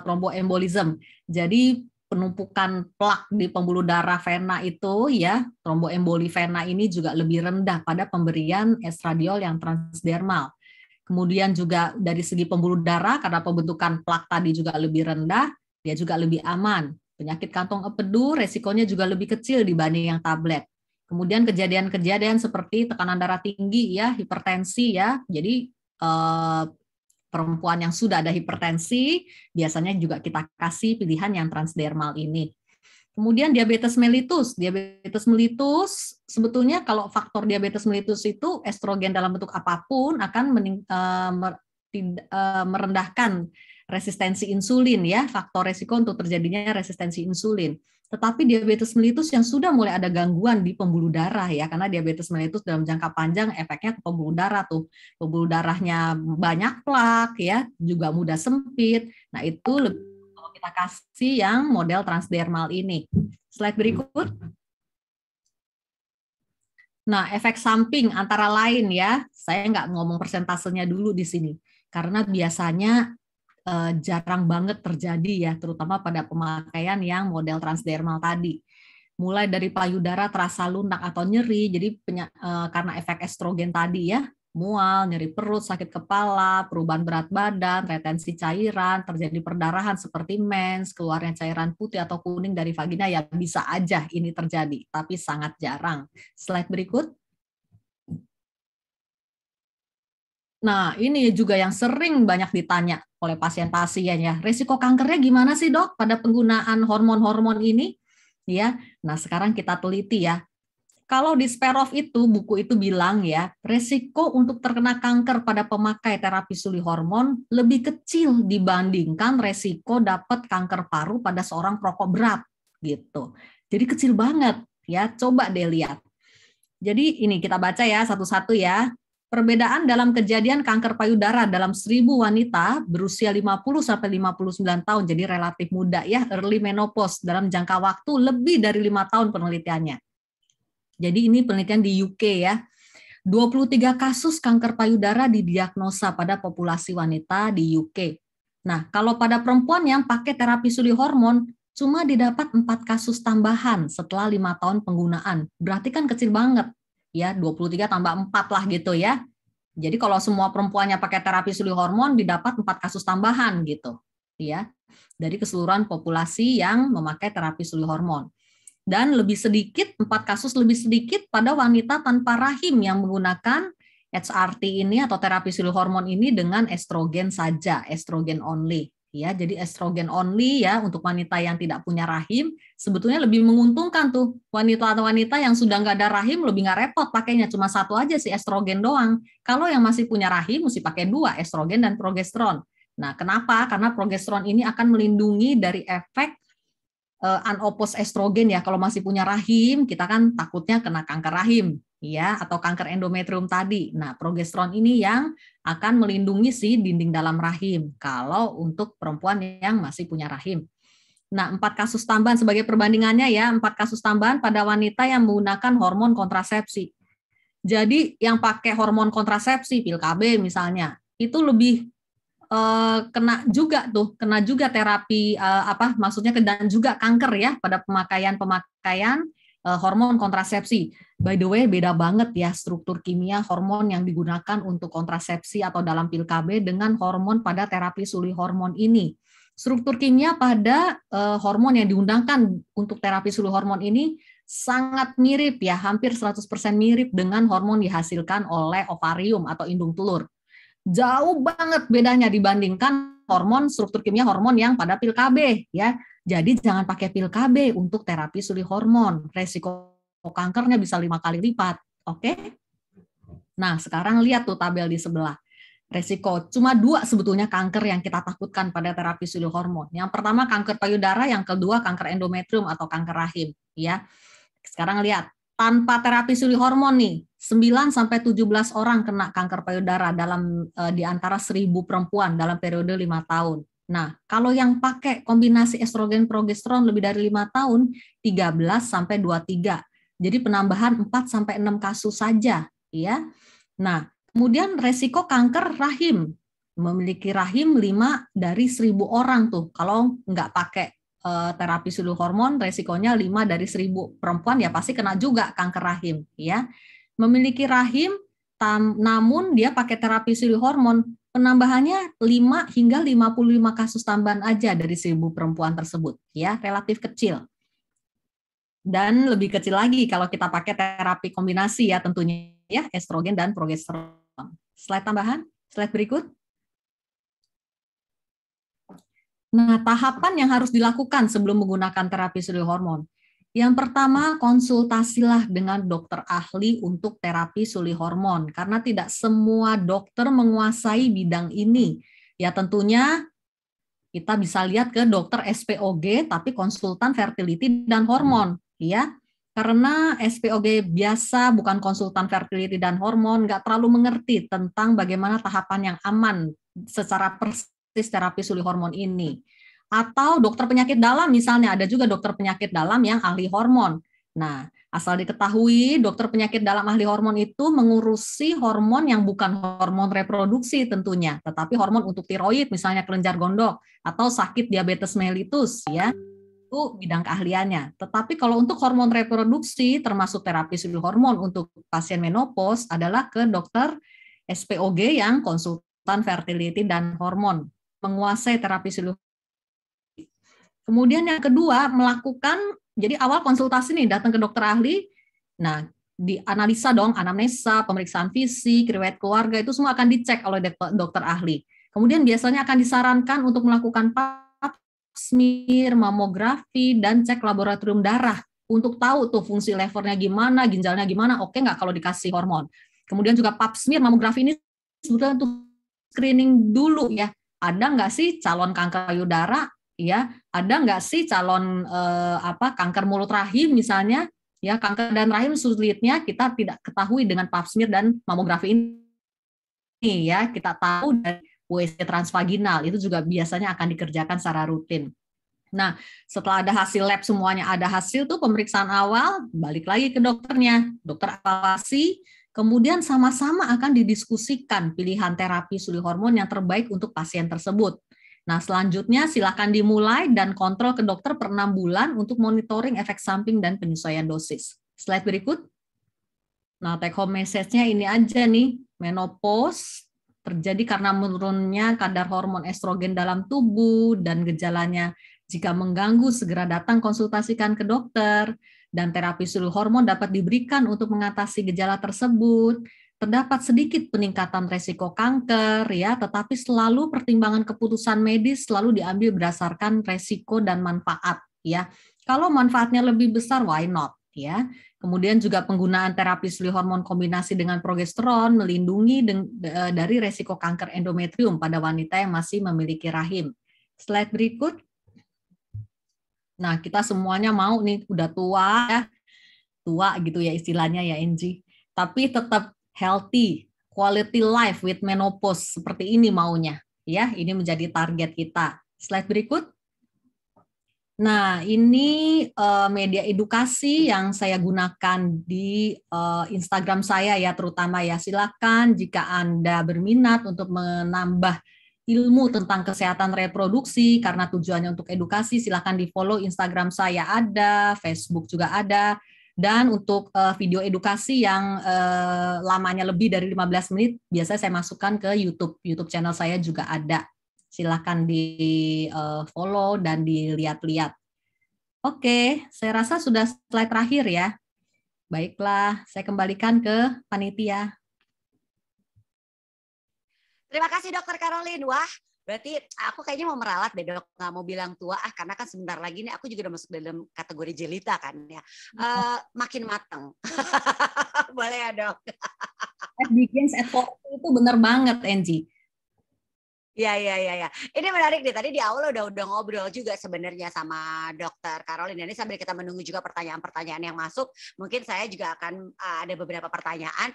tromboembolism. Jadi penumpukan plak di pembuluh darah vena itu ya, tromboemboli vena ini juga lebih rendah pada pemberian estradiol yang transdermal. Kemudian juga dari segi pembuluh darah karena pembentukan plak tadi juga lebih rendah, dia juga lebih aman. Penyakit kantong empedu resikonya juga lebih kecil dibanding yang tablet. Kemudian kejadian-kejadian seperti tekanan darah tinggi ya, hipertensi ya. Jadi perempuan yang sudah ada hipertensi, biasanya juga kita kasih pilihan yang transdermal ini. Kemudian diabetes mellitus. Diabetes mellitus, sebetulnya kalau faktor diabetes mellitus itu estrogen dalam bentuk apapun akan merendahkan resistensi insulin ya, faktor resiko untuk terjadinya resistensi insulin. Tetapi diabetes mellitus yang sudah mulai ada gangguan di pembuluh darah ya, karena diabetes mellitus dalam jangka panjang efeknya ke pembuluh darah tuh. Pembuluh darahnya banyak plak ya, juga mudah sempit. Nah, itu lebih kalau kita kasih yang model transdermal ini. Slide berikut. Nah, efek samping antara lain ya, saya nggak ngomong persentasenya dulu di sini, karena biasanya jarang banget terjadi ya, terutama pada pemakaian yang model transdermal tadi. Mulai dari payudara terasa lunak atau nyeri, jadi karena efek estrogen tadi ya, mual, nyeri perut, sakit kepala, perubahan berat badan, retensi cairan, terjadi perdarahan seperti mens, keluarnya cairan putih atau kuning dari vagina, ya bisa aja ini terjadi, tapi sangat jarang. Slide berikut. Nah, ini juga yang sering banyak ditanya oleh pasien-pasien ya. Risiko kankernya gimana sih, Dok, pada penggunaan hormon-hormon ini? Ya. Nah, sekarang kita teliti ya. Kalau di Sperov itu, buku itu bilang ya, risiko untuk terkena kanker pada pemakai terapi suli hormon lebih kecil dibandingkan risiko dapat kanker paru pada seorang perokok berat gitu. Jadi kecil banget ya. Coba deh lihat. Jadi ini kita baca ya satu-satu ya. Perbedaan dalam kejadian kanker payudara dalam 1.000 wanita berusia 50-59 tahun, jadi relatif muda ya, early menopause dalam jangka waktu lebih dari 5 tahun penelitiannya. Jadi ini penelitian di UK ya. 23 kasus kanker payudara didiagnosa pada populasi wanita di UK. Nah, kalau pada perempuan yang pakai terapi suli hormon, cuma didapat 4 kasus tambahan setelah 5 tahun penggunaan. Berarti kan kecil banget. Ya, 23 tambah 4 lah gitu ya. Jadi kalau semua perempuannya pakai terapi suli hormon didapat 4 kasus tambahan gitu. Ya. Dari keseluruhan populasi yang memakai terapi suli hormon. Dan lebih sedikit, 4 kasus lebih sedikit pada wanita tanpa rahim yang menggunakan HRT ini atau terapi suli hormon ini dengan estrogen saja, estrogen only. Ya, jadi estrogen only ya untuk wanita yang tidak punya rahim sebetulnya lebih menguntungkan tuh. Wanita-wanita yang sudah nggak ada rahim lebih nggak repot pakainya, cuma satu aja sih estrogen doang. Kalau yang masih punya rahim mesti pakai 2, estrogen dan progesteron. Nah, kenapa? Karena progesteron ini akan melindungi dari efek unopposed estrogen ya. Kalau masih punya rahim, kita kan takutnya kena kanker rahim ya atau kanker endometrium tadi. Nah, progesteron ini yang akan melindungi si dinding dalam rahim kalau untuk perempuan yang masih punya rahim. Nah, 4 kasus tambahan sebagai perbandingannya ya, 4 kasus tambahan pada wanita yang menggunakan hormon kontrasepsi. Jadi yang pakai hormon kontrasepsi, pil KB misalnya, itu lebih kena juga terapi maksudnya dan juga kanker ya pada pemakaian hormon kontrasepsi. By the way, beda banget ya struktur kimia hormon yang digunakan untuk kontrasepsi atau dalam pil KB dengan hormon pada terapi suli hormon ini. Struktur kimia pada hormon yang diundangkan untuk terapi suli hormon ini sangat mirip ya, hampir 100% mirip dengan hormon dihasilkan oleh ovarium atau indung telur. Jauh banget bedanya dibandingkan struktur kimia hormon yang pada pil KB ya. Jadi jangan pakai pil KB untuk terapi suli hormon. Resiko kankernya bisa 5 kali lipat. Oke? Nah, sekarang lihat tuh tabel di sebelah. Resiko cuma 2 sebetulnya kanker yang kita takutkan pada terapi suli hormon. Yang pertama kanker payudara, yang kedua kanker endometrium atau kanker rahim ya. Sekarang lihat, tanpa terapi suli hormon nih, 9-17 orang kena kanker payudara di antara 1.000 perempuan dalam periode 5 tahun. Nah, kalau yang pakai kombinasi estrogen progesteron lebih dari 5 tahun, 13-23. Jadi penambahan 4-6 kasus saja, ya. Nah, kemudian resiko kanker rahim. Memiliki rahim 5 dari 1.000 orang tuh. Kalau nggak pakai terapi suli hormon, resikonya 5 dari 1.000 perempuan ya pasti kena juga kanker rahim ya. Memiliki rahim namun dia pakai terapi suli hormon, penambahannya 5 hingga 55 kasus tambahan aja dari 1.000 perempuan tersebut ya, relatif kecil. Dan lebih kecil lagi kalau kita pakai terapi kombinasi ya tentunya ya, estrogen dan progesteron. Slide tambahan, slide berikut. Nah, tahapan yang harus dilakukan sebelum menggunakan terapi suli hormon. Yang pertama, konsultasilah dengan dokter ahli untuk terapi suli hormon, karena tidak semua dokter menguasai bidang ini. Ya tentunya kita bisa lihat ke dokter SPOG tapi konsultan fertility dan hormon, ya. Karena SPOG biasa bukan konsultan fertility dan hormon, nggak terlalu mengerti tentang bagaimana tahapan yang aman secara persis terapi suli hormon ini. Atau dokter penyakit dalam, misalnya ada juga dokter penyakit dalam yang ahli hormon. Nah, asal diketahui dokter penyakit dalam ahli hormon itu mengurusi hormon yang bukan hormon reproduksi tentunya, tetapi hormon untuk tiroid, misalnya kelenjar gondok, atau sakit diabetes mellitus, ya. Itu bidang keahliannya. Tetapi kalau untuk hormon reproduksi, termasuk terapi suli hormon untuk pasien menopause, adalah ke dokter SPOG yang konsultan fertility dan hormon, menguasai terapi suli. Kemudian yang kedua, melakukan, jadi awal konsultasi nih, datang ke dokter ahli, nah dianalisa dong, anamnesa, pemeriksaan fisik, riwayat keluarga, itu semua akan dicek oleh dokter ahli. Kemudian biasanya akan disarankan untuk melakukan pap smear, mamografi, dan cek laboratorium darah untuk tahu tuh fungsi levernya gimana, ginjalnya gimana, oke nggak kalau dikasih hormon. Kemudian juga pap smear, mamografi ini sebetulnya untuk screening dulu ya, ada nggak sih calon kanker payudara, ya, ada nggak sih calon kanker mulut rahim misalnya, ya, kanker dan rahim sulitnya kita tidak ketahui dengan pap smear dan mamografi ini, ya, kita tahu dari WC transvaginal itu juga biasanya akan dikerjakan secara rutin. Nah, setelah ada hasil lab semuanya ada hasil tuh pemeriksaan awal, balik lagi ke dokternya, dokter evaluasi, kemudian sama-sama akan didiskusikan pilihan terapi suli hormon yang terbaik untuk pasien tersebut. Nah, selanjutnya silakan dimulai dan kontrol ke dokter per 6 bulan untuk monitoring efek samping dan penyesuaian dosis. Slide berikut. Nah, take home message-nya ini aja nih, menopause terjadi karena menurunnya kadar hormon estrogen dalam tubuh dan gejalanya jika mengganggu segera datang konsultasikan ke dokter, dan terapi suli hormon dapat diberikan untuk mengatasi gejala tersebut. Terdapat sedikit peningkatan resiko kanker, ya, tetapi selalu pertimbangan keputusan medis selalu diambil berdasarkan resiko dan manfaat, ya. Kalau manfaatnya lebih besar, why not, ya. Kemudian juga penggunaan terapi suli hormon kombinasi dengan progesteron melindungi dari resiko kanker endometrium pada wanita yang masih memiliki rahim. Slide berikut. Nah, kita semuanya mau nih udah tua, ya, tua gitu ya istilahnya ya Angie, tapi tetap healthy, quality life with menopause, seperti ini maunya, ya. Ini menjadi target kita. Slide berikut. Nah, ini media edukasi yang saya gunakan di Instagram saya ya, terutama ya. Silakan jika Anda berminat untuk menambah ilmu tentang kesehatan reproduksi karena tujuannya untuk edukasi, silakan di-follow Instagram saya ada, Facebook juga ada. Dan untuk video edukasi yang lamanya lebih dari 15 menit, biasanya saya masukkan ke YouTube channel saya juga ada. Silakan di-follow dan dilihat-lihat. Oke, saya rasa sudah slide terakhir ya. Baiklah, saya kembalikan ke panitia. Terima kasih Dokter Caroline. Wah, berarti aku kayaknya mau meralat deh dok, nggak mau bilang tua karena kan sebentar lagi nih aku juga udah masuk dalam kategori jelita kan ya. Makin mateng. Boleh ya dok? Begins at 40 itu benar banget Angie. Ya. Ini menarik deh. Tadi di awal udah ngobrol juga sebenarnya sama Dokter Caroline. Ini sambil kita menunggu juga pertanyaan-pertanyaan yang masuk. Mungkin saya juga akan ada beberapa pertanyaan.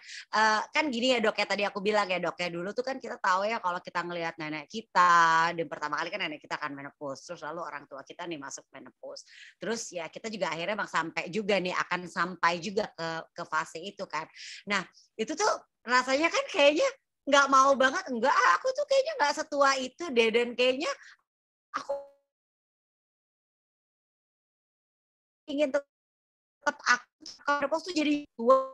Kan gini ya dok, ya tadi aku bilang ya dok ya, dulu tuh kan kita tahu ya kalau kita ngelihat nenek kita, dan pertama kali kan nenek kita kan menopause. Terus lalu orang tua kita nih masuk menopause. Terus ya kita juga akhirnya sampai juga nih, akan sampai juga ke fase itu kan. Nah itu tuh rasanya kan kayaknya nggak mau banget, enggak, aku tuh kayaknya nggak setua itu deh, dan kayaknya aku ingin tetap aku tuh jadi tua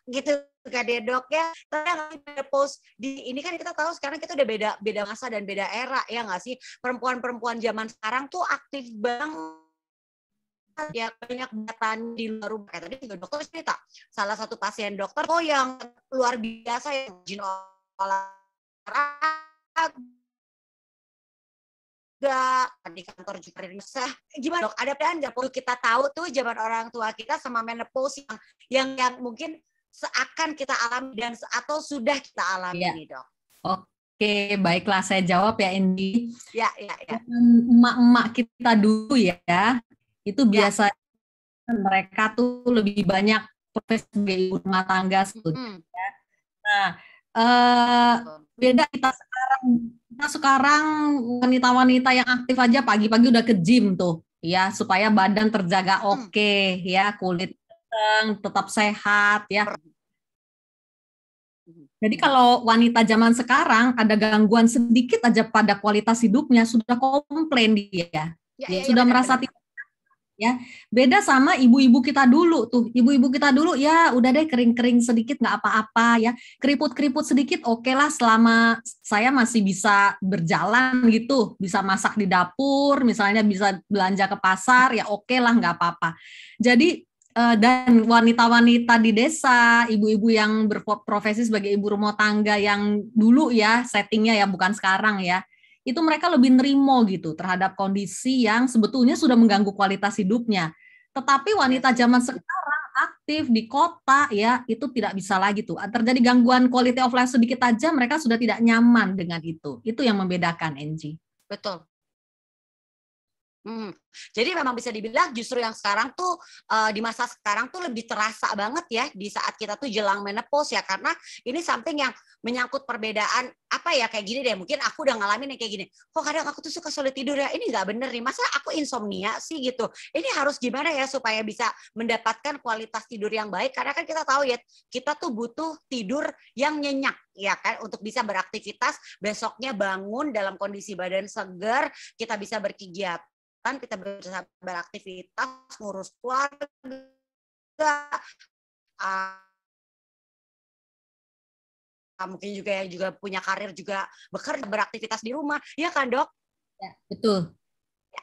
gitu kan ya dok ya. Tapi post di ini kan kita tahu sekarang kita udah beda masa dan beda era ya nggak sih. Perempuan zaman sekarang tuh aktif banget. Ya banyak datang di luar rumah. Kayak tadi juga dokter cerita, salah satu pasien dokter yang luar biasa yang rajin olahraga di kantor juga bisa. Gimana dok? Ada perbedaan nggak? Perlu kita tahu tuh zaman orang tua kita sama menopause yang mungkin seakan kita alami dan atau sudah kita alami nih dok. Oke, baiklah saya jawab ya Indi. Ya. Emak-emak kita dulu ya, itu Ya. biasa mereka tuh lebih banyak profesi sebagai ibu rumah tangga. Nah, beda kita sekarang wanita-wanita yang aktif aja pagi-pagi udah ke gym tuh, ya supaya badan terjaga oke, ya kulit tetap sehat, ya. Jadi kalau wanita zaman sekarang ada gangguan sedikit aja pada kualitas hidupnya sudah komplain dia, sudah merasa tidak. Ya, beda sama ibu-ibu kita dulu tuh. Ibu-ibu kita dulu ya udah deh kering-kering sedikit nggak apa-apa ya. Keriput-keriput sedikit oke lah selama saya masih bisa berjalan gitu, bisa masak di dapur, misalnya bisa belanja ke pasar ya oke lah nggak apa-apa. Jadi dan wanita-wanita di desa, ibu-ibu yang berprofesi sebagai ibu rumah tangga yang dulu ya settingnya ya bukan sekarang ya. Itu mereka lebih nerimo gitu terhadap kondisi yang sebetulnya sudah mengganggu kualitas hidupnya. Tetapi wanita zaman sekarang aktif di kota ya itu tidak bisa lagi tuh. Terjadi gangguan quality of life sedikit aja mereka sudah tidak nyaman dengan itu. Itu yang membedakan, Angie. Betul. Jadi memang bisa dibilang justru yang sekarang tuh di masa sekarang tuh lebih terasa banget ya di saat kita tuh jelang menopause ya, karena ini something yang menyangkut perbedaan apa ya, kayak gini deh, mungkin aku udah ngalamin yang kayak gini, kok kadang aku tuh suka sulit tidur ya, ini nggak bener nih, masa aku insomnia sih gitu, ini harus gimana ya supaya bisa mendapatkan kualitas tidur yang baik, karena kan kita tahu ya kita tuh butuh tidur yang nyenyak ya kan untuk bisa beraktivitas, besoknya bangun dalam kondisi badan segar, kita bisa berkegiatan, kita bisa beraktivitas, ngurus keluarga, mungkin juga yang juga punya karir juga bekerja, beraktivitas di rumah, ya kan dok? Ya, betul. Ya.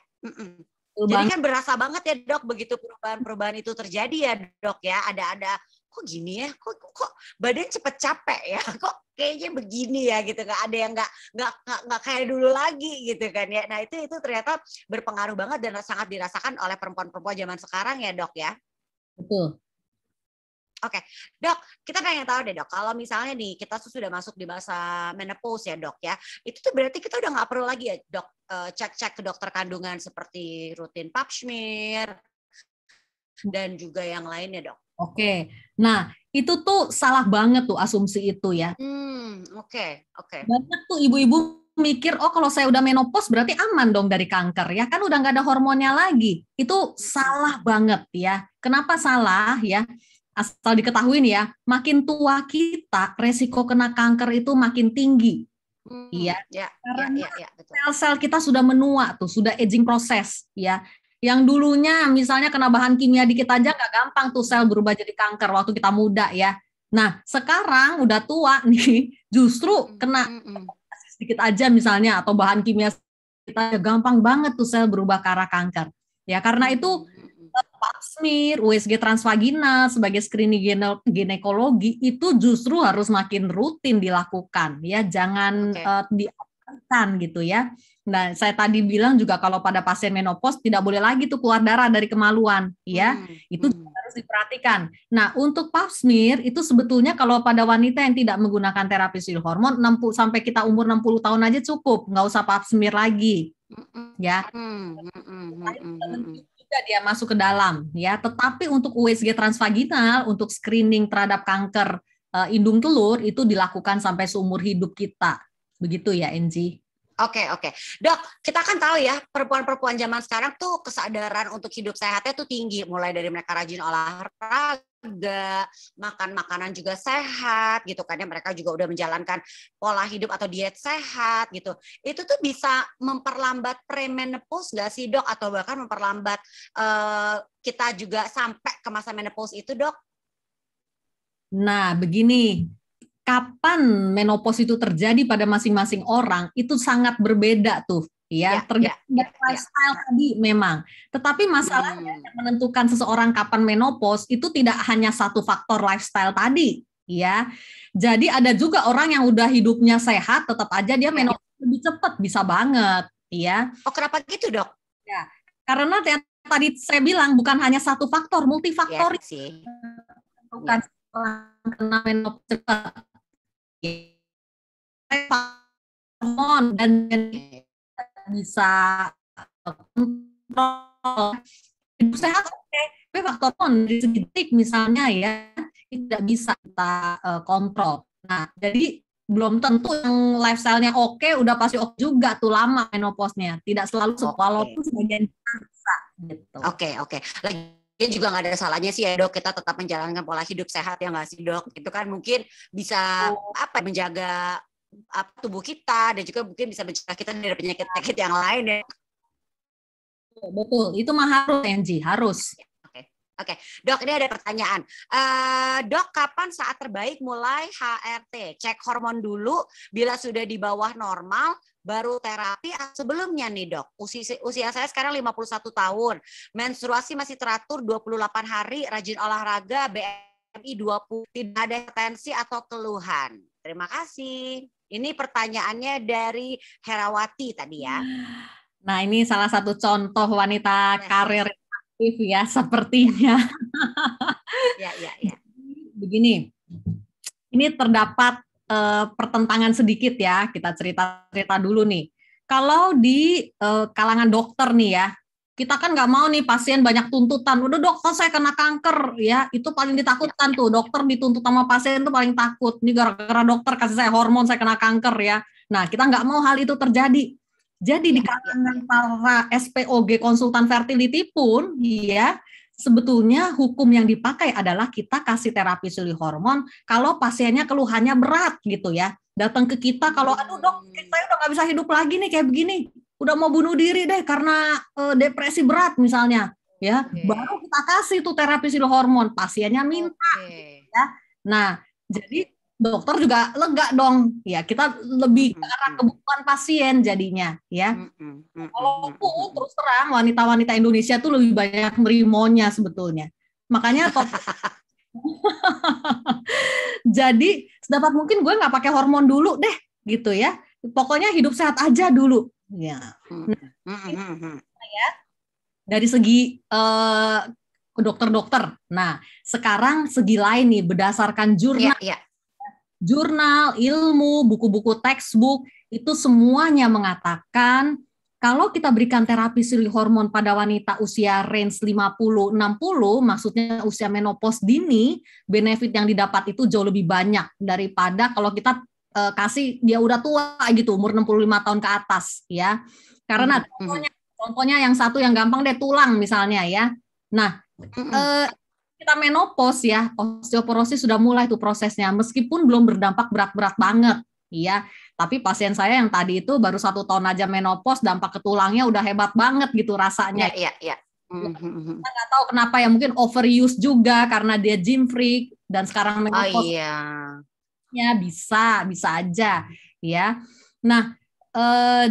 Jadi kan berasa banget ya dok, begitu perubahan-perubahan itu terjadi ya dok ya, ada kok gini ya, kok badan cepet capek ya, kok kayaknya begini ya gitu, nggak ada yang nggak kayak dulu lagi gitu kan ya. Nah itu ternyata berpengaruh banget dan sangat dirasakan oleh perempuan-perempuan zaman sekarang ya dok ya. Betul. Oke, dok, kita pengen tahu deh dok, kalau misalnya nih kita sudah masuk di masa menopause ya dok ya, itu tuh berarti kita udah nggak perlu lagi ya dok cek-cek ke dokter kandungan seperti rutin pap smear dan juga yang lainnya dok. Oke, nah itu tuh salah banget tuh asumsi itu ya. Oke. Banyak tuh ibu-ibu mikir, oh kalau saya udah menopause berarti aman dong dari kanker ya, kan udah nggak ada hormonnya lagi. Itu salah banget ya. Kenapa salah ya? Asal diketahui nih ya, makin tua kita resiko kena kanker itu makin tinggi. Iya. Karena sel-sel kita sudah menua tuh, sudah aging proses ya. Yang dulunya misalnya kena bahan kimia dikit aja nggak gampang tuh sel berubah jadi kanker waktu kita muda ya. Nah, sekarang udah tua nih, justru kena sedikit aja misalnya atau bahan kimia kita gampang banget tuh sel berubah ke arah kanker. Ya, karena itu pap smear, USG transvaginal sebagai screening ginekologi itu justru harus makin rutin dilakukan ya, jangan diabaikan gitu ya. Nah, saya tadi bilang juga kalau pada pasien menopause tidak boleh lagi tuh keluar darah dari kemaluan ya. Itu harus diperhatikan. Nah, untuk pap smear itu sebetulnya kalau pada wanita yang tidak menggunakan terapi sulih hormon 60 sampai kita umur 60 tahun aja cukup, nggak usah pap smear lagi. Ya. Juga dia masuk ke dalam ya, tetapi untuk USG transvaginal untuk screening terhadap kanker indung telur itu dilakukan sampai seumur hidup kita. Begitu ya, Angie. Oke. Dok, kita kan tahu ya perempuan-perempuan zaman sekarang tuh kesadaran untuk hidup sehatnya tuh tinggi, mulai dari mereka rajin olahraga, makan makanan juga sehat gitu kan ya, mereka juga udah menjalankan pola hidup atau diet sehat gitu. Itu tuh bisa memperlambat premenopause nggak sih dok, atau bahkan memperlambat kita juga sampai ke masa menopause itu dok? Nah begini, kapan menopause itu terjadi pada masing-masing orang itu sangat berbeda tuh ya, tergantung lifestyle tadi memang. Tetapi masalahnya yang menentukan seseorang kapan menopause itu tidak hanya satu faktor lifestyle tadi ya. Jadi ada juga orang yang udah hidupnya sehat tetap aja dia menopause lebih cepat, bisa banget ya. Oh, kenapa gitu dok? Ya, karena tadi saya bilang bukan hanya satu faktor, multifaktor sih. Bukan kena menopause cepat. hormon dan bisa kontrol hidup sehat, oke. Tapi faktor hormon dari segi genetik misalnya ya tidak bisa kita kontrol. Nah, jadi belum tentu yang lifestyle-nya oke udah pasti oke juga tuh lama menopause-nya. Tidak selalu walaupun sebagian bisa gitu. Oke. Lagian juga nggak ada salahnya sih ya dok, kita tetap menjalankan pola hidup sehat ya nggak sih dok? Itu kan mungkin bisa menjaga tubuh kita dan juga mungkin bisa mencegah kita dari penyakit-penyakit yang lain ya. Betul, itu mah harus Angie, harus. Oke, dok ini ada pertanyaan. Dok, kapan saat terbaik mulai HRT? Cek hormon dulu, bila sudah di bawah normal, baru terapi. Sebelumnya nih dok, usia saya sekarang 51 tahun, menstruasi masih teratur 28 hari, rajin olahraga, BMI 20, tidak ada tensi atau keluhan. Terima kasih. Ini pertanyaannya dari Herawati tadi ya. Nah ini salah satu contoh wanita karir ya sepertinya. Ya. Begini, ini terdapat pertentangan sedikit ya, kita cerita dulu nih. Kalau di kalangan dokter nih ya, kita kan nggak mau nih pasien banyak tuntutan. Udah dokter saya kena kanker ya, itu paling ditakutkan tuh. Dokter dituntut sama pasien itu paling takut. Ini gara-gara dokter kasih saya hormon saya kena kanker ya. Nah kita nggak mau hal itu terjadi. Jadi di kalangan para SPOG konsultan fertility pun ya sebetulnya hukum yang dipakai adalah kita kasih terapi sulih hormon kalau pasiennya keluhannya berat gitu ya. Datang ke kita kalau aduh dok saya udah nggak bisa hidup lagi nih kayak begini. Udah mau bunuh diri deh karena depresi berat misalnya ya. Baru kita kasih tuh terapi sulih hormon, pasiennya minta ya. Nah, jadi dokter juga lega dong ya, kita lebih ke arah kebutuhan pasien jadinya ya. Kalau aku terus terang wanita-wanita Indonesia tuh lebih banyak nerimonya sebetulnya, makanya jadi sedapat mungkin gue nggak pakai hormon dulu deh gitu ya, pokoknya hidup sehat aja dulu ya. Ya dari segi dokter-dokter. Nah sekarang segi lain nih berdasarkan jurnal, ilmu, buku-buku textbook, itu semuanya mengatakan kalau kita berikan terapi sulih hormon pada wanita usia range 50-60, maksudnya usia menopause dini, benefit yang didapat itu jauh lebih banyak daripada kalau kita kasih dia udah tua gitu, umur 65 tahun ke atas ya. Karena contohnya yang satu yang gampang deh, tulang misalnya ya. Nah, kita menopause ya, osteoporosis sudah mulai tuh prosesnya, meskipun belum berdampak berat-berat banget, ya. Tapi pasien saya yang tadi itu baru 1 tahun aja menopause, dampak ke tulangnya udah hebat banget gitu rasanya. Iya. Kita nggak tahu kenapa ya, mungkin overuse juga karena dia gym freak dan sekarang menopause. Oh iya. Ya bisa aja, ya. Nah.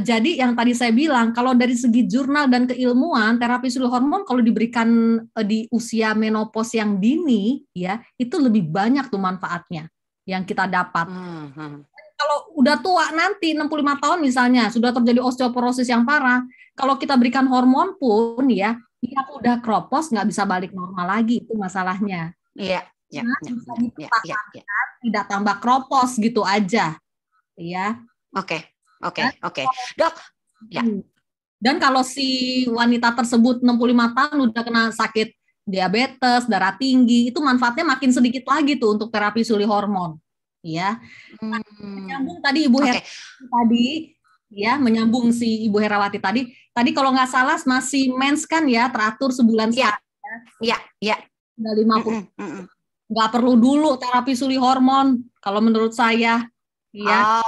Jadi yang tadi saya bilang, kalau dari segi jurnal dan keilmuan, terapi sulih hormon kalau diberikan di usia menopause yang dini, ya itu lebih banyak tuh manfaatnya yang kita dapat. Kalau udah tua nanti 65 tahun misalnya, sudah terjadi osteoporosis yang parah, kalau kita berikan hormon pun ya, yang udah kropos nggak bisa balik normal lagi, itu masalahnya. Iya. Tidak tambah kropos gitu aja, ya. Oke. Dok, ya. Dan kalau si wanita tersebut 65 tahun udah kena sakit diabetes, darah tinggi, itu manfaatnya makin sedikit lagi tuh untuk terapi sulih hormon. Ya. Menyambung tadi Ibu Herawati tadi, ya, menyambung si Ibu Herawati tadi. Tadi kalau nggak salah masih mens kan ya, teratur sebulan sekali. Iya. Udah 50. Nggak perlu dulu terapi sulih hormon kalau menurut saya. Ya.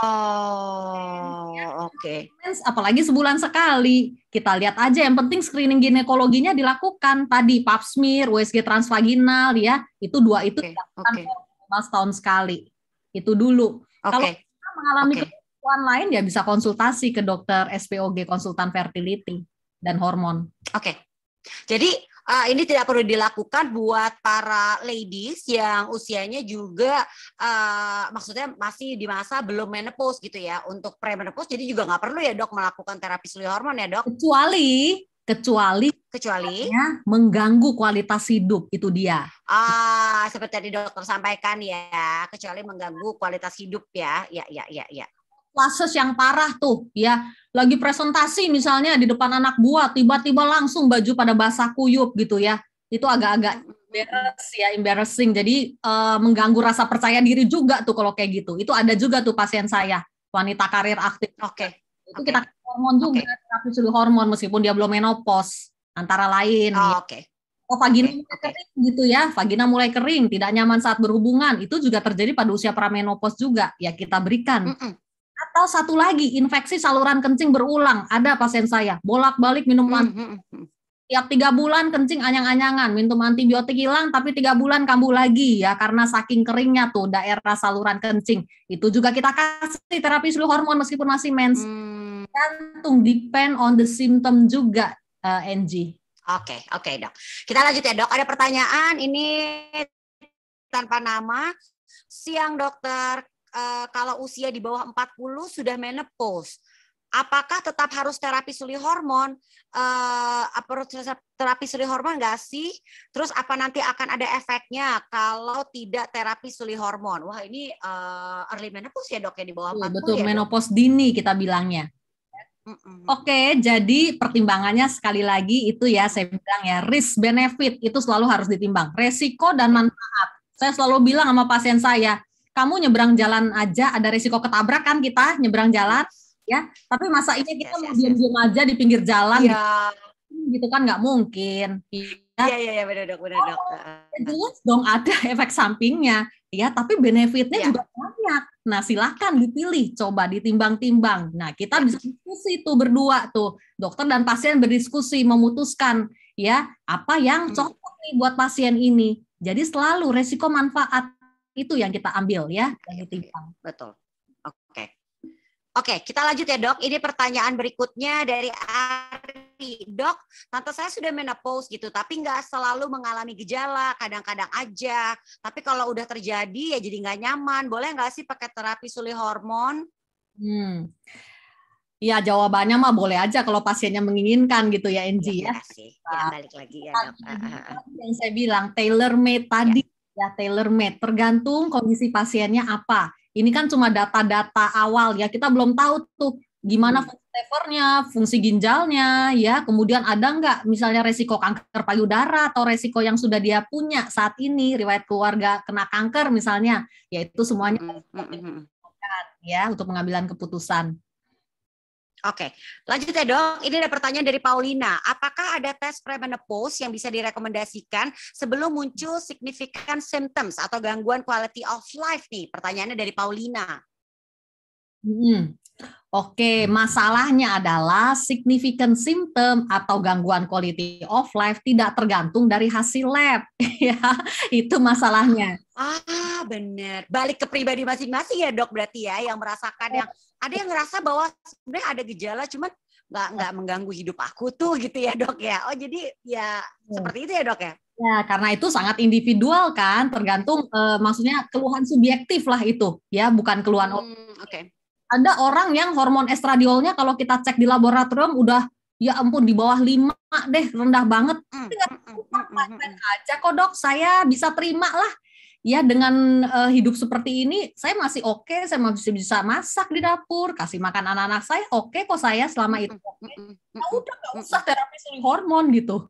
Oke. Apalagi sebulan sekali. Kita lihat aja, yang penting screening ginekologinya dilakukan. Tadi pap smear, USG transvaginal ya. Itu dua itu dilakukan 15 tahun sekali. Itu dulu. Kalau kita mengalami kebutuhan lain ya bisa konsultasi ke dokter SPOG konsultan fertility dan hormon. Jadi ini tidak perlu dilakukan buat para ladies yang usianya juga maksudnya masih di masa belum menopause gitu ya. Untuk premenopause jadi juga nggak perlu ya dok melakukan terapi sulih hormon ya dok? Kecuali mengganggu kualitas hidup, itu dia. Seperti tadi dokter sampaikan ya, kecuali mengganggu kualitas hidup ya. flases yang parah tuh ya, lagi presentasi misalnya di depan anak buah, tiba-tiba langsung baju pada basah kuyup gitu ya, itu agak-agak embarrassing. Jadi mengganggu rasa percaya diri juga tuh kalau kayak gitu. Itu ada juga tuh pasien saya, wanita karir aktif. Itu kita hormon juga, terapi suluh hormon meskipun dia belum menopause, antara lain. Vagina mulai kering gitu ya, vagina mulai kering, tidak nyaman saat berhubungan, itu juga terjadi pada usia pramenopause juga, ya kita berikan. Atau satu lagi, infeksi saluran kencing berulang, ada pasien saya, bolak-balik minum tiap 3 bulan kencing anyang-anyangan, minum antibiotik hilang, tapi 3 bulan kambuh lagi ya, karena saking keringnya tuh daerah saluran kencing. Itu juga kita kasih terapi suluh hormon meskipun masih mens. Gantung, depend on the symptom juga, NG. Oke, Dok. Kita lanjut ya, Dok. Ada pertanyaan ini tanpa nama. Siang, Dokter. Kalau usia di bawah 40 sudah menopause, apakah tetap harus terapi suluh hormon? Terapi suluh hormon nggak sih? Terus apa nanti akan ada efeknya kalau tidak terapi suluh hormon? Wah, ini early menopause ya, Dok, ya, di bawah 40. Betul, ya, menopause dini kita bilangnya. Oke, jadi pertimbangannya sekali lagi itu ya, saya bilang ya, risk benefit itu selalu harus ditimbang. Resiko dan manfaat. Saya selalu bilang sama pasien saya, kamu nyebrang jalan aja ada resiko ketabrak kan, kita nyebrang jalan ya, tapi masa ini kita mau diam-diam aja di pinggir jalan gitu kan, nggak mungkin. Iya, benar Dok. Jelas dong ada efek sampingnya ya, tapi benefitnya juga banyak. Nah, silakan dipilih, coba ditimbang-timbang. Nah, kita bisa diskusi tuh berdua tuh, dokter dan pasien berdiskusi memutuskan ya apa yang cocok nih buat pasien ini. Jadi selalu resiko manfaat itu yang kita ambil ya, yang ditimbang. Betul. Oke, kita lanjut ya, Dok. Ini pertanyaan berikutnya dari Ari. Dok, tante saya sudah menopause gitu, tapi nggak selalu mengalami gejala, kadang-kadang aja. Tapi kalau udah terjadi ya jadi nggak nyaman. Boleh nggak sih pakai terapi suluh hormon? Ya, jawabannya mah boleh aja kalau pasiennya menginginkan gitu ya, Enji ya. Balik lagi ya, Dok. Yang saya bilang tailor made tadi ya, tailor made tergantung kondisi pasiennya apa. Ini kan cuma data-data awal ya, kita belum tahu tuh gimana fungsi levernya, fungsi ginjalnya ya, kemudian ada nggak misalnya resiko kanker payudara atau resiko yang sudah dia punya saat ini, riwayat keluarga kena kanker misalnya, ya itu semuanya ya untuk pengambilan keputusan. Oke, lanjut ya, Dok. Ini ada pertanyaan dari Paulina. Apakah ada tes premenopause yang bisa direkomendasikan sebelum muncul significant symptoms atau gangguan quality of life nih? Pertanyaannya dari Paulina. Oke, masalahnya adalah significant symptom atau gangguan quality of life tidak tergantung dari hasil lab. Ya, itu masalahnya. Benar. Balik ke pribadi masing-masing ya, Dok, berarti ya, yang merasakan yang ada yang ngerasa bahwa sebenarnya ada gejala cuman nggak mengganggu hidup aku tuh gitu ya, Dok ya. Oh, jadi ya seperti itu ya, Dok ya. Ya, karena itu sangat individual kan, tergantung maksudnya keluhan subjektif lah itu, ya, bukan keluhan Oke. Ada orang yang hormon estradiolnya kalau kita cek di laboratorium udah ya ampun di bawah 5 deh, rendah banget. Aja kok, Dok, saya bisa terima lah. Ya, dengan hidup seperti ini saya masih oke, saya masih bisa masak di dapur, kasih makan anak-anak saya, oke kok saya selama itu. Udah nggak usah terapi suluh hormon gitu.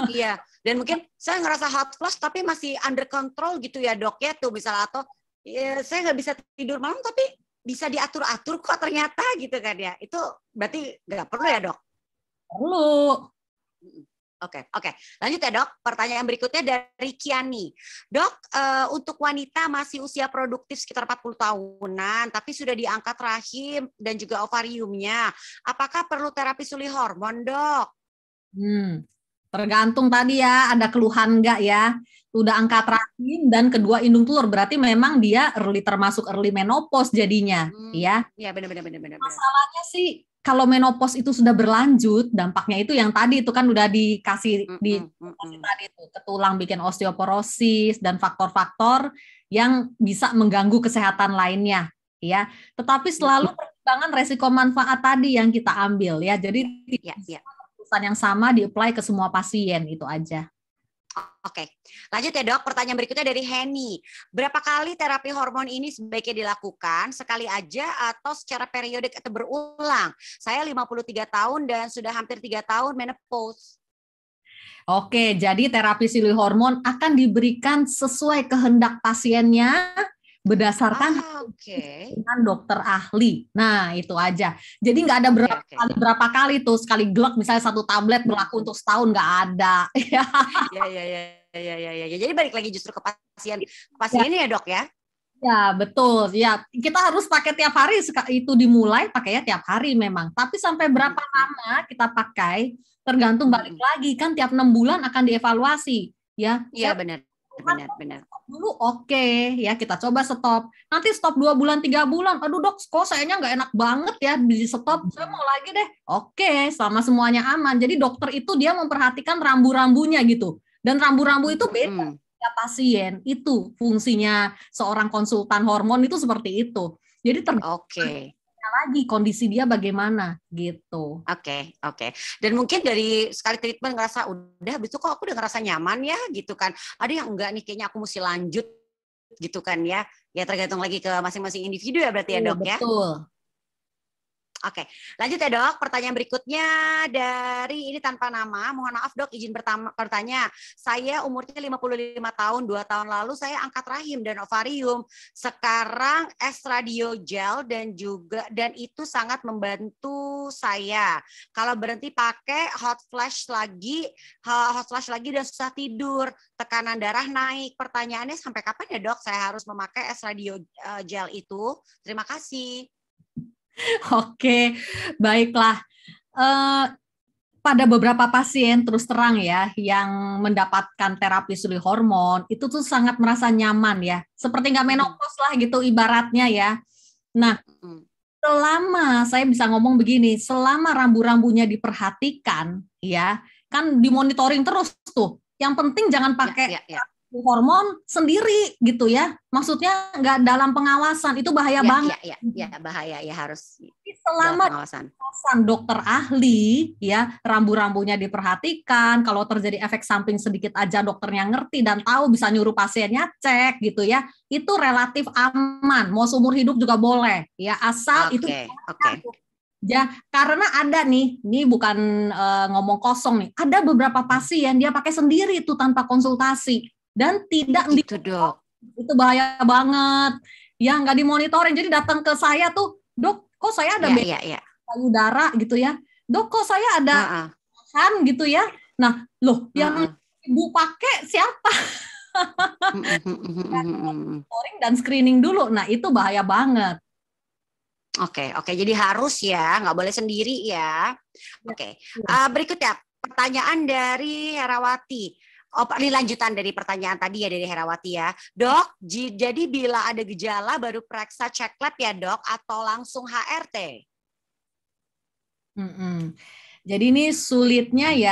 Iya, dan mungkin saya ngerasa hot flush tapi masih under control gitu ya, Dok ya, tuh misalnya, atau ya, saya nggak bisa tidur malam tapi bisa diatur-atur kok ternyata gitu kan ya. Itu berarti nggak perlu ya, Dok? Perlu. Oke. Lanjut ya, Dok. Pertanyaan berikutnya dari Kiani. Dok, untuk wanita masih usia produktif sekitar 40 tahunan, tapi sudah diangkat rahim dan juga ovariumnya, apakah perlu terapi suluh hormon, Dok? Tergantung tadi ya, ada keluhan enggak ya. Udah angkat rahim dan kedua indung telur, berarti memang dia termasuk early menopause jadinya, ya. Iya, benar. Masalahnya sih kalau menopause itu sudah berlanjut, dampaknya itu yang tadi itu kan udah dikasih tadi itu ke tulang, bikin osteoporosis dan faktor-faktor yang bisa mengganggu kesehatan lainnya, ya. Tetapi selalu pertimbangan resiko manfaat tadi yang kita ambil, ya. Jadi keputusan yang sama di-apply ke semua pasien, itu aja. Oke, lanjut ya dok. Pertanyaan berikutnya dari Henny. Berapa kali terapi hormon ini sebaiknya dilakukan? Sekali aja atau secara periodik atau berulang? Saya 53 tahun dan sudah hampir 3 tahun menopause. Oke, jadi terapi silih hormon akan diberikan sesuai kehendak pasiennya berdasarkan dengan dokter ahli. Nah, itu aja. Jadi nggak ada berapa kali tuh, sekali glek misalnya 1 tablet berlaku untuk setahun, nggak ada. Ya. Jadi balik lagi justru ke pasien ini ya dok ya? Ya, betul. Ya, kita harus pakai tiap hari. Itu dimulai pakainya tiap hari memang. Tapi sampai berapa lama kita pakai tergantung, balik lagi kan tiap 6 bulan akan dievaluasi. Ya. Iya benar. Dulu oke, ya kita coba stop. Nanti stop 2 bulan 3 bulan. Aduh dok, kok sayanya nggak enak banget ya di stop. Saya mau lagi deh. Oke, selama semuanya aman. Jadi dokter itu dia memperhatikan rambu-rambunya gitu. Dan rambu-rambu itu beda ya pasien. Itu fungsinya seorang konsultan hormon itu seperti itu. Jadi lagi kondisi dia bagaimana gitu. Oke. Dan mungkin dari sekali treatment ngerasa udah, habis itu kok aku udah ngerasa nyaman ya gitu kan. Ada yang enggak nih, kayaknya aku mesti lanjut gitu kan ya. Ya tergantung lagi ke masing-masing individu ya berarti ya dok ya. Betul. Oke, lanjut ya dok. Pertanyaan berikutnya dari ini tanpa nama. Mohon maaf dok, izin bertanya. Saya umurnya 55 tahun, 2 tahun lalu saya angkat rahim dan ovarium. Sekarang estradiol dan itu sangat membantu saya. Kalau berhenti pakai hot flash lagi dan susah tidur, tekanan darah naik. Pertanyaannya sampai kapan ya dok saya harus memakai estradiol gel itu? Terima kasih. Oke, baiklah. Pada beberapa pasien terus terang ya yang mendapatkan terapi silih hormon itu tuh sangat merasa nyaman ya, seperti nggak menopause lah gitu ibaratnya ya. Nah, selama saya bisa ngomong begini, selama rambu-rambunya diperhatikan ya, kan dimonitoring terus tuh. Yang penting jangan pakai hormon sendiri gitu ya, maksudnya nggak dalam pengawasan, itu bahaya banget. Bahaya ya, harus selama pengawasan dokter ahli ya, rambu-rambunya diperhatikan. Kalau terjadi efek samping sedikit aja dokternya ngerti dan tahu, bisa nyuruh pasiennya cek gitu ya, itu relatif aman, mau seumur hidup juga boleh ya, asal itu ya. Karena ada nih bukan ngomong kosong nih, ada beberapa pasien dia pakai sendiri itu tanpa konsultasi dan tidak gitu dok. Itu bahaya banget ya, nggak dimonitoring. Jadi datang ke saya tuh, dok kok saya ada payudara gitu ya, dok kok saya ada kan gitu ya. Nah loh, yang ibu pakai siapa? Monitoring dan screening dulu. Nah itu bahaya banget. Oke, jadi harus ya, nggak boleh sendiri ya. Oke. Berikutnya pertanyaan dari Herawati. Ini lanjutan dari pertanyaan tadi ya dari Herawati ya. Dok, jadi bila ada gejala baru periksa cek lab ya dok, atau langsung HRT? Jadi ini sulitnya ya